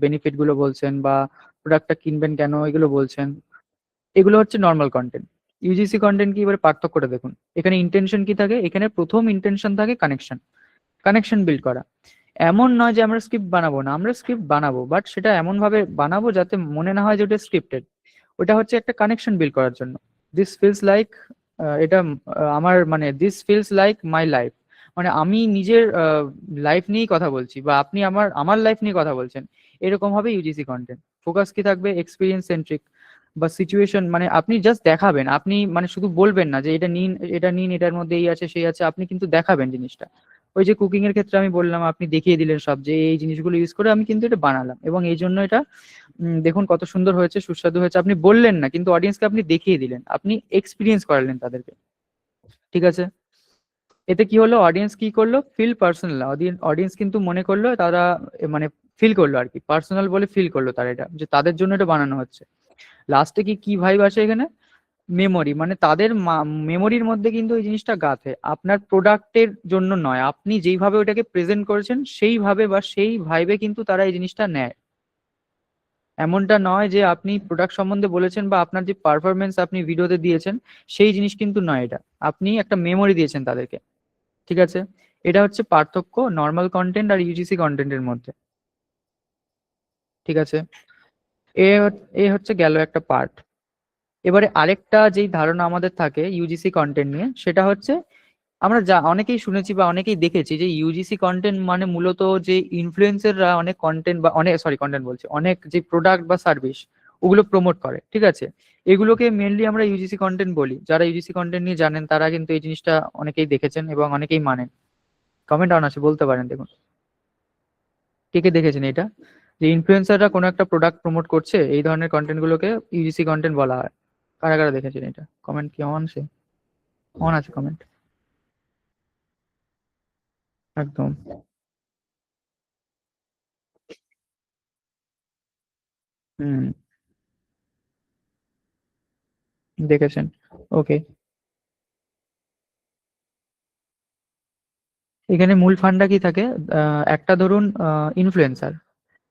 বেনিফিট গুলো বলছেন, বা প্রোডাক্টটা কিনবেন কেন এগুলো বলছেন, এগুলো হচ্ছে নর্মাল কন্টেন্ট। ইউজিসি কন্টেন্ট কি, এবারে পার্থক্যটা দেখুন। এখানে ইন্টেনশন কি থাকে, এখানে প্রথম ইন্টেনশন থাকে কানেকশন, কানেকশন বিল্ড করা। এমন নয় যে আমরা স্ক্রিপ্ট বানাবো না, আমরা স্ক্রিপ্ট বানাবো, বাট সেটা এমন ভাবে বানাবো যাতে মনে না হয় যে ওটা স্ক্রিপ্টেড। ওটা হচ্ছে একটা কানেকশন বিল্ড করার জন্য। দিস ফিলস লাইক, এটা আমার মানে this feels like my life, মানে আমি নিজের লাইফ নিয়েই কথা বলছি, বা আপনি আমার আমার লাইফ নিয়ে কথা বলছেন, এরকম হবে ইউজিসি কন্টেন্ট। ফোকাস কি থাকবে, এক্সপিরিয়েন্স সেন্ট্রিক বা সিচুয়েশন, মানে আপনি জাস্ট দেখাবেন, আপনি মানে শুধু বলবেন না যে এটা নিন, এটা নিন, এটার মধ্যে এই আছে সেই আছে, আপনি কিন্তু দেখাবেন জিনিসটা। ওই যে কুকিং এর ক্ষেত্রে আমি বললাম, আপনি দেখিয়ে দিলেন সব, যে এই জিনিসগুলো ইউজ করে আমি কিন্তু এটা বানালাম, এবং এই জন্য এটা দেখুন কত সুন্দর হয়েছে, সুস্বাদু হয়েছে। আপনি বললেন না, কিন্তু অডিয়েন্সকে আপনি দেখিয়ে দিলেন, আপনি এক্সপিরিয়েন্স করালেন তাদেরকে। ঠিক আছে, এতে কি হলো, অডিয়েন্স কি করলো, ফিল পার্সোনাল। অডিয়েন্স কিন্তু মনে করলো তারা মানে ফিল করলো আর কি, পার্সোনাল বলে ফিল করলো তারা, এটা যে তাদের জন্য এটা বানানো হচ্ছে। লাস্টে কি কি ভাইব আসে এখানে, মেমোরি, মানে তাদের মেমোরির মধ্যে কিন্তু এই জিনিসটা গাঁথে, আপনার প্রোডাক্টের জন্য নয়, আপনি যেইভাবে ওটাকে প্রেজেন্ট করেছেন সেইভাবে বা সেই ভাইবে কিন্তু তারা এই জিনিসটা নেয়। এমনটা নয় যে আপনি প্রোডাক্ট সম্বন্ধে বলেছেন বা আপনার যে পারফরমেন্স আপনি ভিডিওতে দিয়েছেন সেই জিনিস কিন্তু নয়, এটা আপনি একটা মেমোরি দিয়েছেন তাদেরকে। ঠিক আছে, এটা হচ্ছে পার্থক্য নর্মাল কন্টেন্ট আর ইউজিসি কন্টেন্টের মধ্যে। ঠিক আছে, এ এ হচ্ছে গেল একটা পার্ট। এবারে আরেকটা যেই ধারণা আমাদের থাকে ইউজিসি কন্টেন্ট নিয়ে, সেটা হচ্ছে আমরা যা অনেকেই শুনেছি বা অনেকেই দেখেছি যে ইউজিসি কন্টেন্ট মানে মূলত যে ইনফ্লুয়েন্সাররা অনেক কন্টেন্ট বা অনেক, সরি কন্টেন্ট বলছি, অনেক যে প্রোডাক্ট বা সার্ভিস ওগুলো প্রমোট করে। ঠিক আছে, এগুলোকে মেনলি আমরা ইউজিসি কন্টেন্ট বলি। যারা ইউজিসি কন্টেন্ট নিয়ে জানেন তারা কিন্তু এই জিনিসটা অনেকেই দেখেছেন এবং অনেকেই মানেন। কমেন্ট অন আছে, বলতে পারেন, দেখুন কে কে দেখেছেন এটা, যে ইনফ্লুয়েন্সাররা কোনো একটা প্রোডাক্ট প্রমোট করছে, এই ধরনের কন্টেন্ট গুলোকে ইউজিসি কন্টেন্ট বলা হয়। কারা কারা দেখেছেন এটা, কমেন্ট কি অন আছে? অন আছে কমেন্ট, একদম। হুম, দেখেছেন, ওকে। এখানে মূল ফান্ডা কি থাকে, একটা ধরুন ইনফ্লুয়েন্সার,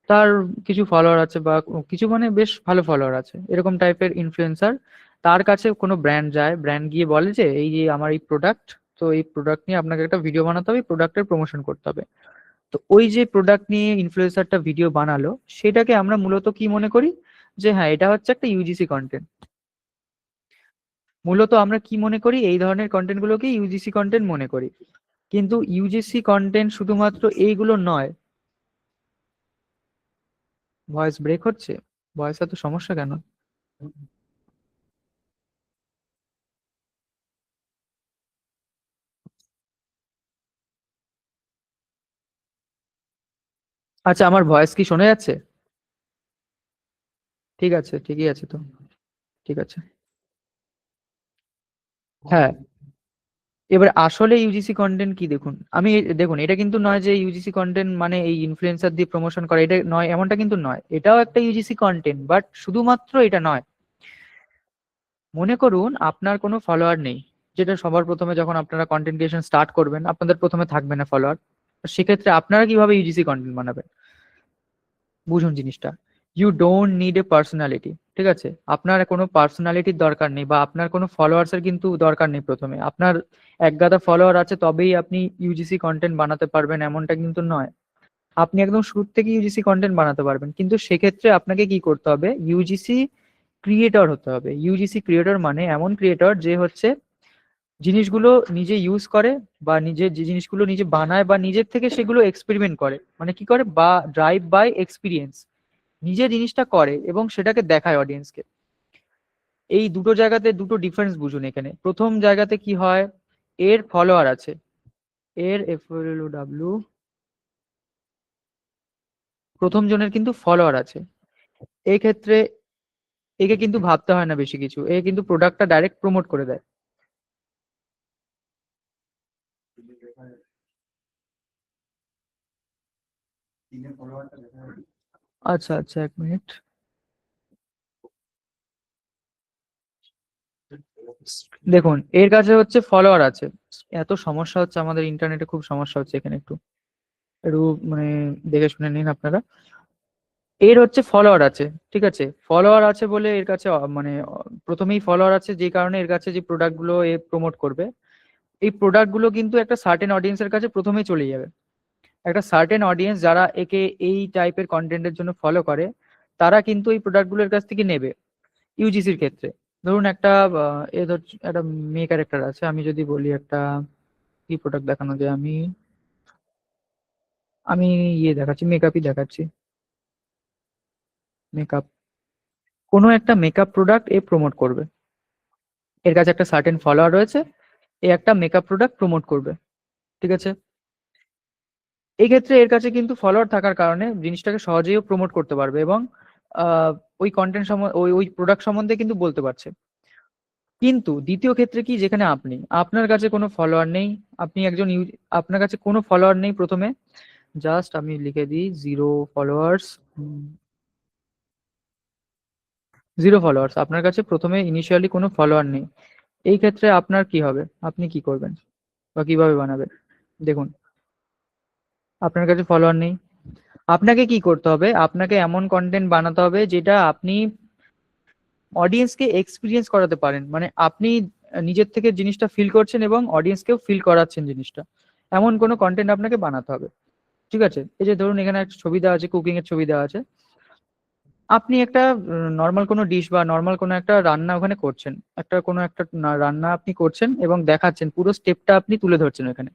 তার কিছু ফলোয়ার আছে বা কিছু মানে বেশ ভালো ফলোয়ার আছে, এরকম টাইপের ইনফ্লুয়েন্সার। তার কাছে কোনো ব্র্যান্ড যায়, ব্র্যান্ড গিয়ে বলে যে এই যে আমার এই প্রোডাক্ট, তো এই প্রোডাক্ট নিয়ে আপনাকে একটা ভিডিও বানাতে হবে, প্রোডাক্টের প্রমোশন করতে হবে। তো ওই যে প্রোডাক্ট নিয়ে ইনফ্লুয়েন্সারটা ভিডিও বানালো, সেটাকে আমরা মূলত কি মনে করি, যে হ্যাঁ এটা হচ্ছে একটা ইউজিসি কন্টেন্ট। মূলত আমরা কি মনে করি, এই ধরনের কন্টেন্ট গুলোকে ইউজিসি কন্টেন্ট মনে করি। কিন্তু ইউজিসি কন্টেন্ট শুধুমাত্র এইগুলো নয়। ভয়েস ব্রেক হচ্ছে, ভয়েস এত সমস্যা কেন? আচ্ছা, আমার ভয়েস কি শোনা যাচ্ছে? ঠিক আছে, ঠিকই আছে তো, ঠিক আছে। হ্যাঁ, এবার আসলে ইউজিসি কন্টেন্ট কি দেখুন, আমি দেখুন এটা কিন্তু নয় যে ইউজিসি কন্টেন্ট মানে এই ইনফ্লুয়েন্সার দিয়ে প্রমোশন করা, এটা নয়, এমনটা কিন্তু নয়, এটাও একটা ইউজিসি কন্টেন্ট, বাট শুধুমাত্র এটা নয়। মনে করুন আপনার কোনো ফলোয়ার নেই, যেটা সবার প্রথমে যখন আপনারা কন্টেন্ট ক্রিয়েশন স্টার্ট করবেন আপনাদের প্রথমে থাকবে না ফলোয়ার, সেক্ষেত্রে আপনারা কিভাবে ইউজিসি কন্টেন্ট বানাবেন? বুঝুন জিনিসটা, you don't need a personality. ঠিক আছে, আপনার কোনো পার্সোনালিটির দরকার নেই বা আপনার কোনো ফলোয়ার্স এর কিন্তু দরকার নেই। প্রথমে আপনার এক গাদা ফলোয়ার আছে তবেই আপনি ইউজিসি কন্টেন্ট বানাতে পারবেন এমনটা কিন্তু নয়। আপনি একদম শুরু থেকে ইউজিসি কন্টেন্ট বানাতে পারবেন, কিন্তু সেক্ষেত্রে আপনাকে কি করতে হবে, ইউজিসি ক্রিয়েটর হতে হবে। ইউজিসি ক্রিয়েটর মানে এমন ক্রিয়েটর যে হচ্ছে জিনিসগুলো নিজে ইউজ করে, বা নিজে যে জিনিসগুলো নিজে বানায় বা নিজের থেকে সেগুলো এক্সপেরিমেন্ট করে, মানে কি করে, বা ড্রাইভ বাই এক্সপিরিয়েন্স, নিজে জিনিসটা করে এবং সেটাকে দেখায় অডিয়েন্সকে। এই দুটো জায়গাতে দুটো ডিফারেন্স বুঝুন। এখানে প্রথম জায়গাতে কি হয়, এর ফলোয়ার আছে, এর FLOW, প্রথম জনের কিন্তু ফলোয়ার আছে। এই ক্ষেত্রে একে কিন্তু ভাবতে হয় না বেশি কিছু, এ কিন্তু প্রোডাক্টটা ডাইরেক্ট প্রমোট করে দেয়। আচ্ছা আচ্ছা, এক মিনিট। দেখুন এর কাছে হচ্ছে ফলোয়ার আছে, এত সমস্যা হচ্ছে আমাদের ইন্টারনেটে, খুব সমস্যা হচ্ছে এখানে, একটু একটু মানে দেখে শুনে নিন আপনারা। এর হচ্ছে ফলোয়ার আছে, ঠিক আছে? ফলোয়ার আছে বলে এর কাছে মানে প্রথমেই ফলোয়ার আছে যে কারণে এর কাছে যে প্রোডাক্ট গুলো এ প্রমোট করবে, এই প্রোডাক্ট গুলো কিন্তু একটা সার্টেন অডিয়েন্সের কাছে প্রথমেই চলে যাবে। একটা সার্টেন অডিয়েন্স যারা একে এই টাইপের কন্টেন্টের জন্য ফলো করে, তারা কিন্তু এই প্রোডাক্ট গুলোর কাছ থেকে নেবে। ইউজিসির ক্ষেত্রে ধরুন একটা এ ধর একটা মেয়ে ক্যারেক্টার আছে, আমি যদি বলি একটা কি প্রোডাক্ট দেখানো যায়, আমি আমি ইয়ে দেখাচ্ছি, মেকআপই দেখাচ্ছি। মেকআপ, কোনো একটা মেকআপ প্রোডাক্ট এ প্রমোট করবে, এর কাছে একটা সার্টেন ফলোয়ার রয়েছে, এ একটা মেকআপ প্রোডাক্ট প্রমোট করবে, ঠিক আছে? এই ক্ষেত্রে এর কাছে কিন্তু ফলোয়ার থাকার কারণে জিনিসটাকে সহজেই প্রমোট করতে পারবে এবং আহ, ওই কন্টেন্ট ওই ওই প্রোডাক্ট সম্বন্ধে কিন্তু বলতে পারছে। কিন্তু দ্বিতীয় ক্ষেত্রে কি, যেখানে আপনার কাছে কোনো ফলোয়ার নেই, আপনি একজন আপনার কাছে কোনো ফলোয়ার নেই প্রথমে, জাস্ট আমি লিখে দিই জিরো ফলোয়ার্স। জিরো ফলোয়ার্স, আপনার কাছে প্রথমে ইনিশিয়ালি কোনো ফলোয়ার নেই। এই ক্ষেত্রে আপনার কি হবে, আপনি কি করবেন বা কিভাবে বানাবেন? দেখুন, আপনার কাছে ফলোয়ার নেই, আপনাকে কি করতে হবে, আপনাকে এমন কন্টেন্ট বানাতে হবে যেটা আপনি অডিয়েন্সকে এক্সপিরিয়েন্স করাতে পারেন, মানে আপনি নিজের থেকে জিনিসটা ফিল করছেন এবং অডিয়েন্সকেও ফিল করাচ্ছেন জিনিসটা, এমন কোনো কন্টেন্ট আপনাকে বানাতে হবে। ঠিক আছে, এই যে ধরুন এখানে একটা ছবি দেওয়া আছে, কুকিং এর ছবি দেওয়া আছে, আপনি একটা নর্মাল কোনো ডিশ বা নর্মাল কোনো একটা রান্না ওখানে করছেন, একটা কোনো একটা রান্না আপনি করছেন এবং দেখাচ্ছেন, পুরো স্টেপটা আপনি তুলে ধরছেন ওখানে।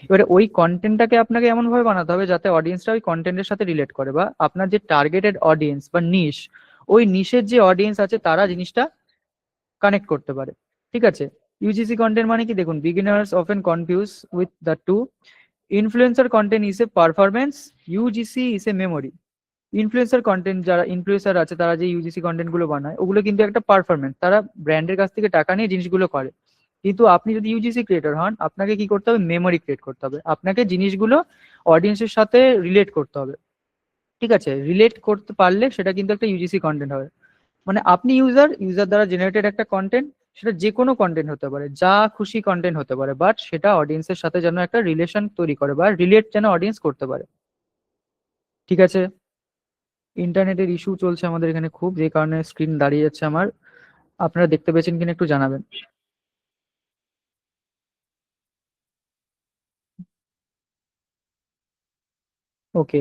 এবারে ওই কন্টেন্টটাকে আপনাকে এমন ভাবে বানাতে হবে যাতে অডিয়েন্সটা ওই কন্টেন্টের সাথে রিলেট করে, বা আপনার যে টার্গেটেড অডিয়েন্স বা নিশ, ওই নিশের যে অডিয়েন্স আছে তারা জিনিসটা কানেক্ট করতে পারে। ঠিক আছে, ইউজিসি কন্টেন্ট মানে কি, দেখুন, beginners often confuse with the two. Influencer content is a performance, UGC is a memory. Influencer content, যারা ইনফ্লুয়েন্সার আছে তারা যে ইউজিসি কন্টেন্ট গুলো বানায়, ওগুলো কিন্তু একটা পারফরমেন্স, তারা ব্র্যান্ডের কাছ থেকে টাকা নিয়ে জিনিসগুলো করে। কিন্তু আপনি যদি ইউজিসি ক্রিয়েটর হন, আপনাকে কি করতে হবে, মেমোরি ক্রিয়েট করতে হবে, আপনাকে জিনিসগুলো অডিয়েন্সের সাথে রিলেট করতে হবে। ঠিক আছে, রিলেট করতে পারলে সেটা কিন্তু একটা ইউজিসি কন্টেন্ট হবে। মানে আপনি ইউজার ইউজার দ্বারা জেনারেটেড একটা কন্টেন্ট, সেটা যে কোনো কন্টেন্ট হতে পারে, যা খুশি কন্টেন্ট হতে পারে, বাট সেটা অডিয়েন্সের সাথে যেন একটা রিলেশন তৈরি করে বা রিলেট যেন অডিয়েন্স করতে পারে। ঠিক আছে, ইন্টারনেটের ইস্যু চলছে আমাদের এখানে খুব, যে কারণে স্ক্রিন দাঁড়িয়ে যাচ্ছে আমার। আপনারা দেখতে পেয়েছেন কিনা একটু জানাবেন। ওকে,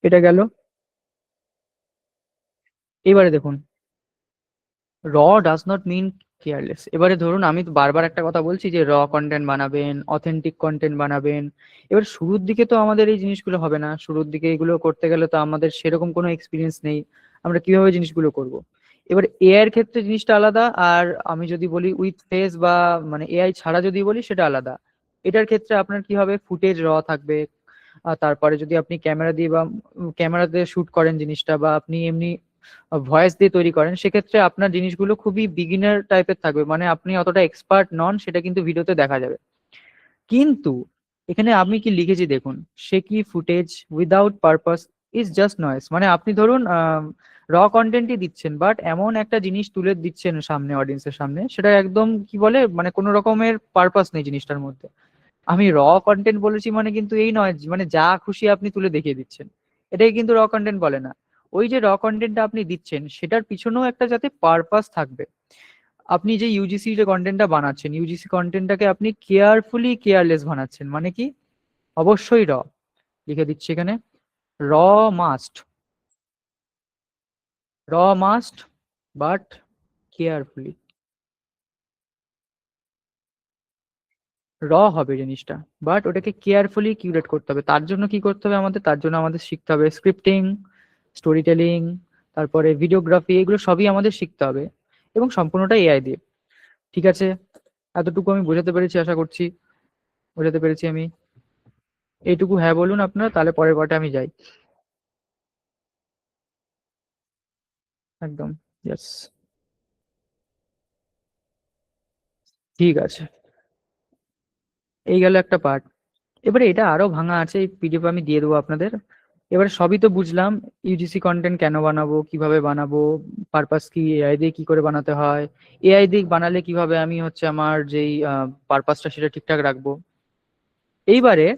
এটা গেল। এবারে দেখুন, র ডাজ নট মিন কেয়ারলেস। এবারে ধরুন আমি তো বারবার একটা কথা বলছি যে র কন্টেন্ট বানাবেন, অথেন্টিক কন্টেন্ট বানাবেন। এবার শুরুর দিকে তো আমাদের এই জিনিসগুলো হবে না, শুরুর দিকে এগুলো করতে গেলে তো আমাদের সেরকম কোনো এক্সপিরিয়েন্স নেই, আমরা কিভাবে জিনিসগুলো করব? এবার এআই এর ক্ষেত্রে জিনিসটা আলাদা, আর আমি যদি বলি উইথ ফেস বা মানে এআই ছাড়া যদি বলি সেটা আলাদা। এটার ক্ষেত্রে আপনার কি হবে, ফুটেজ র থাকবে, আর তারপরে যদি আপনি ক্যামেরা দিয়ে বা ক্যামেরাতে শুট করেন জিনিসটা, বা আপনি এমনি ভয়েস দিয়ে তৈরি করেন, সেক্ষেত্রে আপনার জিনিসগুলো খুবই বিগিনার টাইপের থাকবে, মানে আপনি অতটা এক্সপার্ট নন, সেটা কিন্তু ভিডিওতে দেখা যাবে। কিন্তু এখানে আমি কি লিখেছি দেখুন, সে কি footage without purpose is just noise, মানে আপনি ধরুন র কন্টেন্টই দিচ্ছেন, বাট এমন একটা জিনিস তুলে দিচ্ছেন সামনে অডিয়েন্সের সামনে, সেটা একদম কি বলে, মানে কোনো রকমের পারপাস নেই জিনিসটার মধ্যে। আমি র কন্টেন্ট বলেছি মানে কিন্তু এই নয় মানে যা খুশি আপনি তুলে দেখিয়ে দিচ্ছেন, এটাই কিন্তু র কন্টেন্ট বলে না। ওই যে র কন্টেন্টটা আপনি দিচ্ছেন, সেটার পিছনেও একটা যাতে পারপাস থাকবে। আপনি যে ইউজিসি যে কন্টেন্টটা বানাচ্ছেন, ইউজিসি কন্টেন্টটাকে আপনি কেয়ারফুলি কেয়ারলেস বানাচ্ছেন, মানে কি, অবশ্যই র, লিখে দিচ্ছি এখানে, র মাস্ট, র মাস্ট, বাট কেয়ারফুলি। র হবে জিনিসটা, বাট ওটাকে কেয়ারফুলি কিউরেট করতে হবে। তার জন্য কি করতে হবে আমাদের, তার জন্য আমাদের শিখতে হবে স্ক্রিপ্টিং, স্টোরি টেলিং, তারপরে ভিডিওগ্রাফি, এগুলো সবই আমাদের শিখতে হবে, এবং সম্পূর্ণটা এআই দিয়ে। ঠিক আছে, এতটুকু আমি বোঝাতে পেরেছি, আশা করছি বোঝাতে পেরেছি আমি। এইটুকু হ্যাঁ বলুন আপনারা, তাহলে পরের পার্টে আমি যাই। একদম, ইয়েস, ঠিক আছে। এই গেল একটা পার্ট। এবারে এটা আরো ভাঙা আছে, এই পিডিএফ আমি দিয়ে দেবো আপনাদের। এবারে সবই তো বুঝলাম, ইউজিসি কন্টেন্ট কেন বানাবো, কিভাবে বানাবো, পারপাস কি, এআই দিয়ে কি করে বানাতে হয়, এআই দিয়ে বানালে কিভাবে আমি হচ্ছে আমার যেই পারপাসটা সেটা ঠিকঠাক রাখবো। এইবারে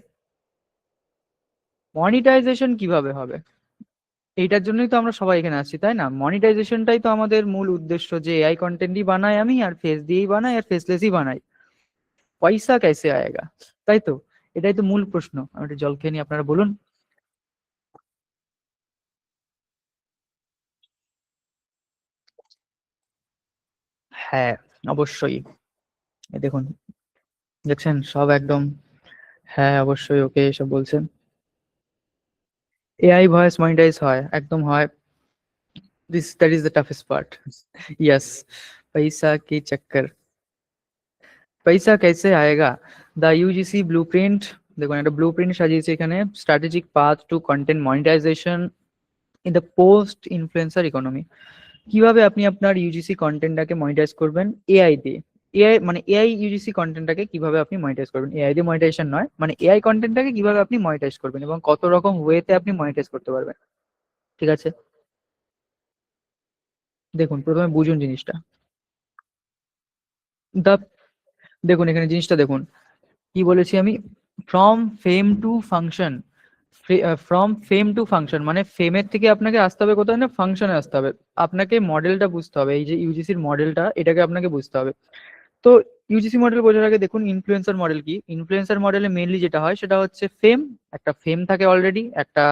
মনিটাইজেশন কিভাবে হবে? এইটার জন্যই তো আমরা সবাই এখানে আসছি, তাই না? মনিটাইজেশনটাই তো আমাদের মূল উদ্দেশ্য, যে এআই কন্টেন্টই বানাই আমি, আর ফেস দিয়েই বানাই আর ফেসলেসই বানাই। পয়সা कैसे आएगा? তাই তো? এটাই তো মূল প্রশ্ন। আমি একটু জল খেয়ে নিই, আপনারা বলুন। হ্যাঁ, অবশ্যই। এই দেখুন, দেখছেন সব একদম। হ্যাঁ, অবশ্যই ওকে এসব বলছেন। এআই ভয়েস মনিটাইজ হয়, একদম হয়। That is the toughest part. Yes. পয়সা কি চক্কর। পয়সা कैसे आएगा? The UGC blueprint. দেখুন একটা ব্লুপ্রিন্ট সাজিয়েছে এখানে, strategic path to content monetization in the post influencer economy. কিভাবে আপনি আপনার ইউজিসি কন্টেন্টটাকে মনিটাইজ করবেন এআই দিয়ে। এআই মানে এআই ইউজিসি কন্টেন্টটাকে কিভাবে আপনি মনিটাইজ করবেন, এআই দিয়ে মনিটাইজেশন নয়, মানে এআই কন্টেন্টটাকে কিভাবে আপনি মনিটাইজ করবেন এবং কত রকম ওয়েতে আপনি মনিটাইজ করতে পারবেন। ঠিক আছে, দেখুন প্রথমে বুঝুন জিনিসটা। দা দেখুন এখানে জিনিসটা দেখুন, কি বলেছি আমি? From fame to function. From fame to function মানে ফেমের থেকে আপনাকে আসতে হবে কোথায় না, ফাংশনে আসতে হবে। আপনাকে মডেলটা বুঝতে হবে, এই যে ইউজিসির মডেলটা, এটাকে আপনাকে বুঝতে হবে। তো ইউজিসি মডেল বোঝার আগে দেখুন ইনফ্লুয়েন্সার মডেল কি। ইনফ্লুয়েন্সার মডেলে মেইনলি যেটা হয় সেটা হচ্ছে ফেম। একটা ফেম থাকে অলরেডি, একটা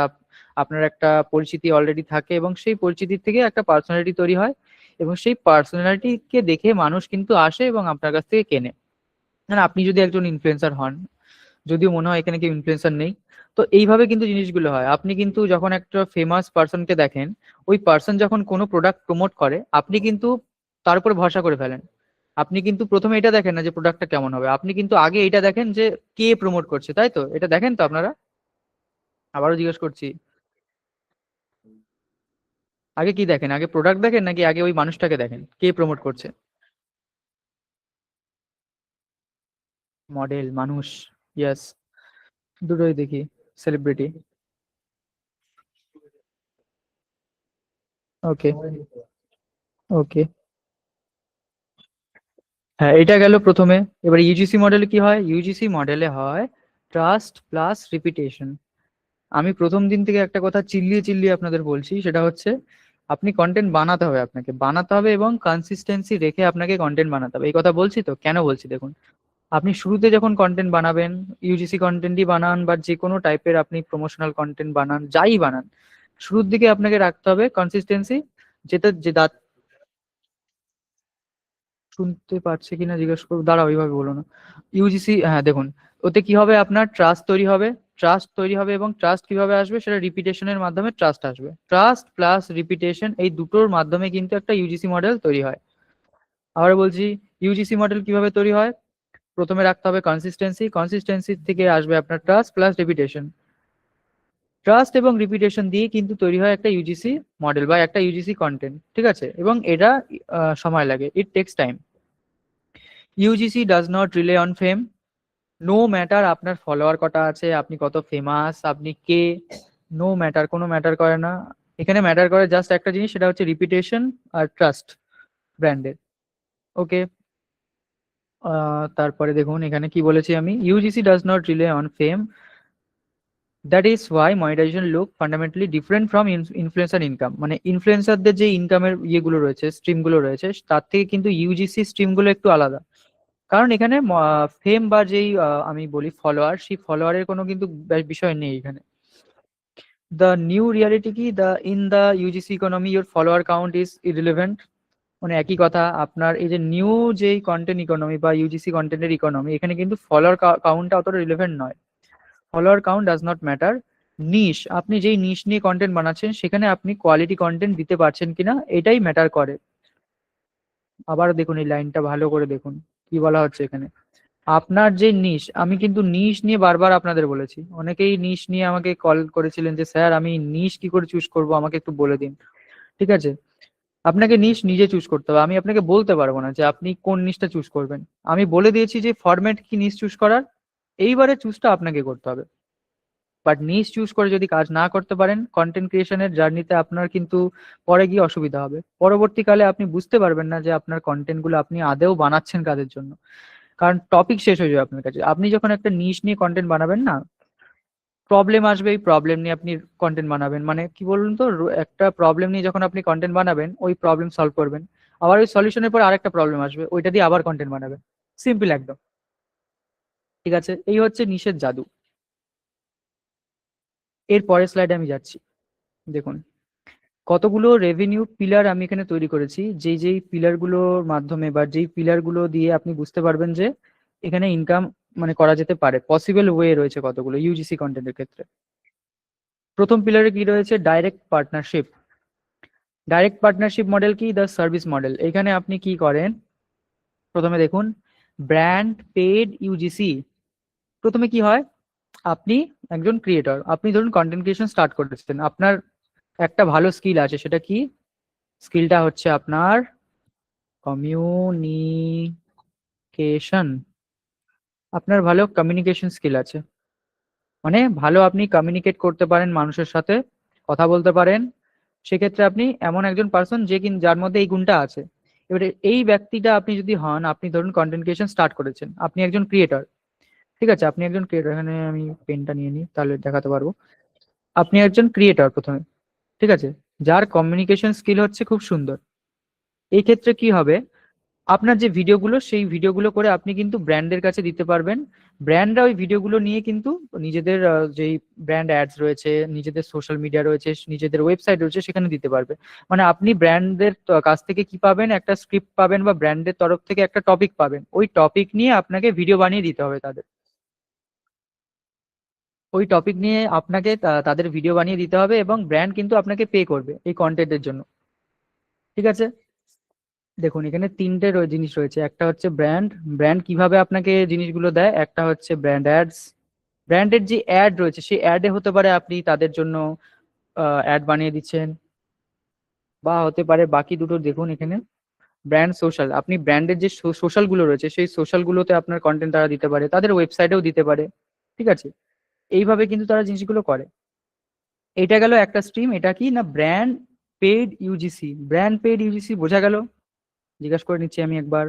আপনার একটা পরিচিতি অলরেডি থাকে, এবং সেই পরিচিতির থেকে একটা পার্সোনালিটি তৈরি হয়, এবং সেই পার্সোনালিটিকে দেখে মানুষ কিন্তু আসে এবং আপনার কাছ থেকে কেনে। মানে আপনি যদি একজন ইনফ্লুয়েন্সার হন, যদিও মনে হয় এখানে কেউ ইনফ্লুয়েন্সার নেই, তো এইভাবে কিন্তু জিনিসগুলো হয়। আপনি কিন্তু যখন একটা ফেমাস পার্সনকে দেখেন, ওই পার্সন যখন কোনো প্রোডাক্ট প্রমোট করে, আপনি কিন্তু তার উপরে ভরসা করে ফেলেন। আপনি কিন্তু প্রথমে এটা দেখেন না যে প্রোডাক্টটা কেমন হবে, আপনি কিন্তু আগে এটা দেখেন যে কে প্রমোট করছে, তাই তো? এটা দেখেন তো আপনারা? আবারও জিজ্ঞেস করছি, আগে কি দেখেন? আগে প্রোডাক্ট দেখেন নাকি আগে ওই মানুষটাকে দেখেন কে প্রমোট করছে? মডেল, মানুষ। ইয়েস, দুটোই দেখি। সেলিব্রিটি। ওকে। ওকে। হ্যাঁ, এটা গেল প্রথমে। এবার ইউজিসি মডেলে কি হয়? ইউজিসি মডেলে হয় ট্রাস্ট প্লাস রিপিটেশন। আমি প্রথম দিন থেকে একটা কথা চিল্লিয়ে চিল্লিয়ে আপনাদের বলছি, সেটা হচ্ছে আপনি কন্টেন্ট বানাতে হবে, আপনাকে বানাতে হবে এবং কনসিস্টেন্সি রেখে আপনাকে কন্টেন্ট বানাতে হবে। এই কথা বলছি তো, কেন বলছি দেখুন। আপনি শুরুতে যখন কন্টেন্ট বানাবেন, ইউজিসি কন্টেন্টই বানান বা যে কোনো টাইপের আপনি প্রমোশনাল কন্টেন্ট বানান, যাই বানান, শুরুর দিকে আপনাকে রাখতে হবে কনসিস্টেন্সি। যেটা যে শুনতে পাচ্ছে কিনা জিজ্ঞেস করবো, দাঁড়াও এইভাবে বলো না। ইউজিসি, হ্যাঁ দেখুন, ওতে কি হবে, আপনার ট্রাস্ট তৈরি হবে। ট্রাস্ট তৈরি হবে, এবং ট্রাস্ট কিভাবে আসবে, সেটা রিপিটেশনের মাধ্যমে ট্রাস্ট আসবে। ট্রাস্ট প্লাস রিপিটেশন, এই দুটোর মাধ্যমে কিন্তু একটা ইউজিসি মডেল তৈরি হয়। আবার বলছি, ইউজিসি মডেল কিভাবে তৈরি হয়? প্রথমে রাখতে হবে কনসিস্টেন্সি, কনসিস্টেন্সি থেকে আসবে আপনার ট্রাস্ট প্লাস রিপিটেশন। ট্রাস্ট এবং রিপিটেশন দিয়ে কিন্তু তৈরি হয় একটা ইউজিসি মডেল বা একটা ইউজিসি কন্টেন্ট। ঠিক আছে, এবং এটা সময় লাগে, it takes time. UGC does not rely on fame. No matter আপনার ফলোয়ার কটা আছে, আপনি কত ফেমাস, আপনি কে, নো ম্যাটার, কোনো ম্যাটার করে না। এখানে ম্যাটার করে জাস্ট একটা জিনিস, সেটা হচ্ছে রিপিটেশন আর ট্রাস্ট ব্র্যান্ডের। ওকে। তারপরে দেখুন এখানে কি বলেছি আমি, UGC does not rely on fame, that is why monetization look fundamentally different from influencer income. মানে ইনফ্লুয়েন্সারদের যে ইনকামের ইয়েগুলো রয়েছে, স্ট্রিমগুলো রয়েছে, তার থেকে কিন্তু ইউজিসি স্ট্রিমগুলো একটু আলাদা। কারণ এখানে ফেম বা যেই আমি বলি ফলোয়ার, সেই ফলোয়ারের কোনো কিন্তু বিষয় নেই এখানে। দ্য নিউ রিয়ালিটি কি, the in the UGC economy your follower count is irrelevant. মানে একই কথা, আপনার এই যে নিউ যেই কন্টেন্ট ইকোনমি বা ইউজিসি কন্টেন্টের ইকোনমি, এখানে কিন্তু ফলোয়ার কাউন্টটা অতটা রিলেভেন্ট নয়। Follower count does not matter. Niche, আপনি যেই নিশ নিয়ে কন্টেন্ট বানাচ্ছেন সেখানে আপনি কোয়ালিটি কন্টেন্ট দিতে পারছেন কিনা, এটাই ম্যাটার করে। আবার দেখুন এই লাইনটা ভালো করে দেখুন, কি বলা হচ্ছে এখানে। আপনার যে নিশ, আমি কিন্তু নিশ নিয়ে বারবার আপনাদের বলেছি, অনেকেই নিশ নিয়ে আমাকে কল করেছিলেন যে স্যার আমি নিশ কি করে চুজ করব, আমাকে একটু বলে দিন। ঠিক আছে, আপনাকে নিশ নিজে চুজ করতে হবে, আমি আপনাকে বলতে পারবো না যে আপনি কোন নিশটা চুজ করবেন। আমি বলে দিয়েছি যে ফরম্যাট কি নিশ চুজ করার, এইবারে চুজটা আপনাকে করতে হবে। বাট নিশ চুজ করে যদি কাজ না করতে পারেন, কন্টেন্ট ক্রিয়েশনের জার্নিতে আপনার কিন্তু পরে গিয়ে অসুবিধা হবে। পরবর্তীকালে আপনি বুঝতে পারবেন না যে আপনার কন্টেন্ট গুলো আপনি আদেও বানাচ্ছেন কাদের জন্য। কারণ টপিক শেষ হয়ে যাবে আপনার কাছে। আপনি যখন একটা নিশ নিয়ে কন্টেন্ট বানাবেন না, প্রবলেম আসবে, এই প্রবলেম নিয়ে আপনি কন্টেন্ট বানাবেন। মানে কি বলুন তো, একটা প্রবলেম নিয়ে যখন আপনি কন্টেন্ট বানাবেন, ওই প্রবলেম সলভ করবেন, আবার ওই সলিউশনের পর আরেকটা প্রবলেম আসবে, ওইটা দিয়ে আবার কন্টেন্ট বানাবেন। সিম্পল একদম। ঠিক আছে, এই হচ্ছে নিশের জাদু। এর পরের স্লাইডে আমি যাচ্ছি। দেখুন, কতগুলো রেভিনিউ পিলার আমি এখানে তৈরি করেছি, যেই যেই পিলার গুলোর মাধ্যমে বা যেই পিলার গুলো দিয়ে আপনি বুঝতে পারবেন যে এখানে ইনকাম মানে করা যেতে পারে, পসিবল ওয়ে রয়েছে কতগুলো ইউজিসি কন্টেন্টের ক্ষেত্রে। প্রথম পিলারে কি রয়েছে? Direct partnership. Direct partnership model কি? The service model. এখানে আপনি কি করেন, প্রথমে দেখুন, ব্র্যান্ড পেড ইউজিসি। প্রথমে কি হয়, আপনি একজন ক্রিয়েটর, আপনি ধরুন কন্টেন্ট ক্রিয়েশন স্টার্ট করেছেন, আপনার একটা ভালো স্কিল আছে, সেটা কি? স্কিলটা হচ্ছে আপনার কমিউনিকেশন। আপনার ভালো কমিউনিকেশন স্কিল আছে, মানে ভালো আপনি কমিউনিকেট করতে পারেন, মানুষের সাথে কথা বলতে পারেন। সেক্ষেত্রে আপনি এমন একজন পার্সন যে যার মধ্যে এই গুণটা আছে। এবারে এই ব্যক্তিটা আপনি যদি হন, আপনি ধরুন কন্টেন্ট ক্রিয়েশন স্টার্ট করেছেন, আপনি একজন ক্রিয়েটর। ঠিক আছে, আপনি একজন ক্রিয়েটর, এখানে আমি পেনটা নিয়ে নিই তাহলে দেখাতে পারবো। আপনি একজন ক্রিয়েটর প্রথমে, ঠিক আছে, যার কমিউনিকেশন স্কিল হচ্ছে খুব সুন্দর। এই ক্ষেত্রে কি হবে, আপনার যে ভিডিওগুলো, সেই ভিডিওগুলো করে আপনি কিন্তু ব্র্যান্ডের কাছে দিতে পারবেন। ব্র্যান্ডরা ওই ভিডিওগুলো নিয়ে কিন্তু নিজেদের যেই ব্র্যান্ড অ্যাডস রয়েছে, নিজেদের সোশ্যাল মিডিয়া রয়েছে, নিজেদের ওয়েবসাইট রয়েছে, সেখানে দিতে পারবে। মানে আপনি ব্র্যান্ডের কাছ থেকে কি পাবেন, একটা স্ক্রিপ্ট পাবেন বা ব্র্যান্ডের তরফ থেকে একটা টপিক পাবেন, ওই টপিক নিয়ে আপনাকে ভিডিও বানিয়ে দিতে হবে তাদের। ওই টপিক নিয়ে আপনাকে তাদের ভিডিও বানিয়ে দিতে হবে, এবং ব্র্যান্ড কিন্তু আপনাকে পে করবে এই কন্টেন্টের জন্য। ঠিক আছে, দেখুন এখানে তিনটে জিনিস রয়েছে। একটা হচ্ছে ব্র্যান্ড, ব্র্যান্ড কিভাবে আপনাকে জিনিসগুলো দেয়। একটা হচ্ছে ব্র্যান্ড অ্যাডস, ব্র্যান্ডের যে অ্যাড রয়েছে সেই অ্যাডে হতে পারে আপনি তাদের জন্য অ্যাড বানিয়ে দিচ্ছেন, বা হতে পারে বাকি দুটো দেখুন এখানে ব্র্যান্ড সোশ্যাল, আপনি ব্র্যান্ডের যে সোশ্যাল গুলো রয়েছে সেই সোশ্যাল গুলোতে আপনার কন্টেন্ট তারা দিতে পারে, তাদের ওয়েবসাইটেও দিতে পারে। ঠিক আছে, এইভাবে কিন্তু তারা জিনিসগুলো করে। এটা গেল একটা স্ট্রিম। এটা কি না, brand paid UGC. Brand paid UGC বোঝা গেল? জিজ্ঞাসা করে নিচ্ছি আমি একবার।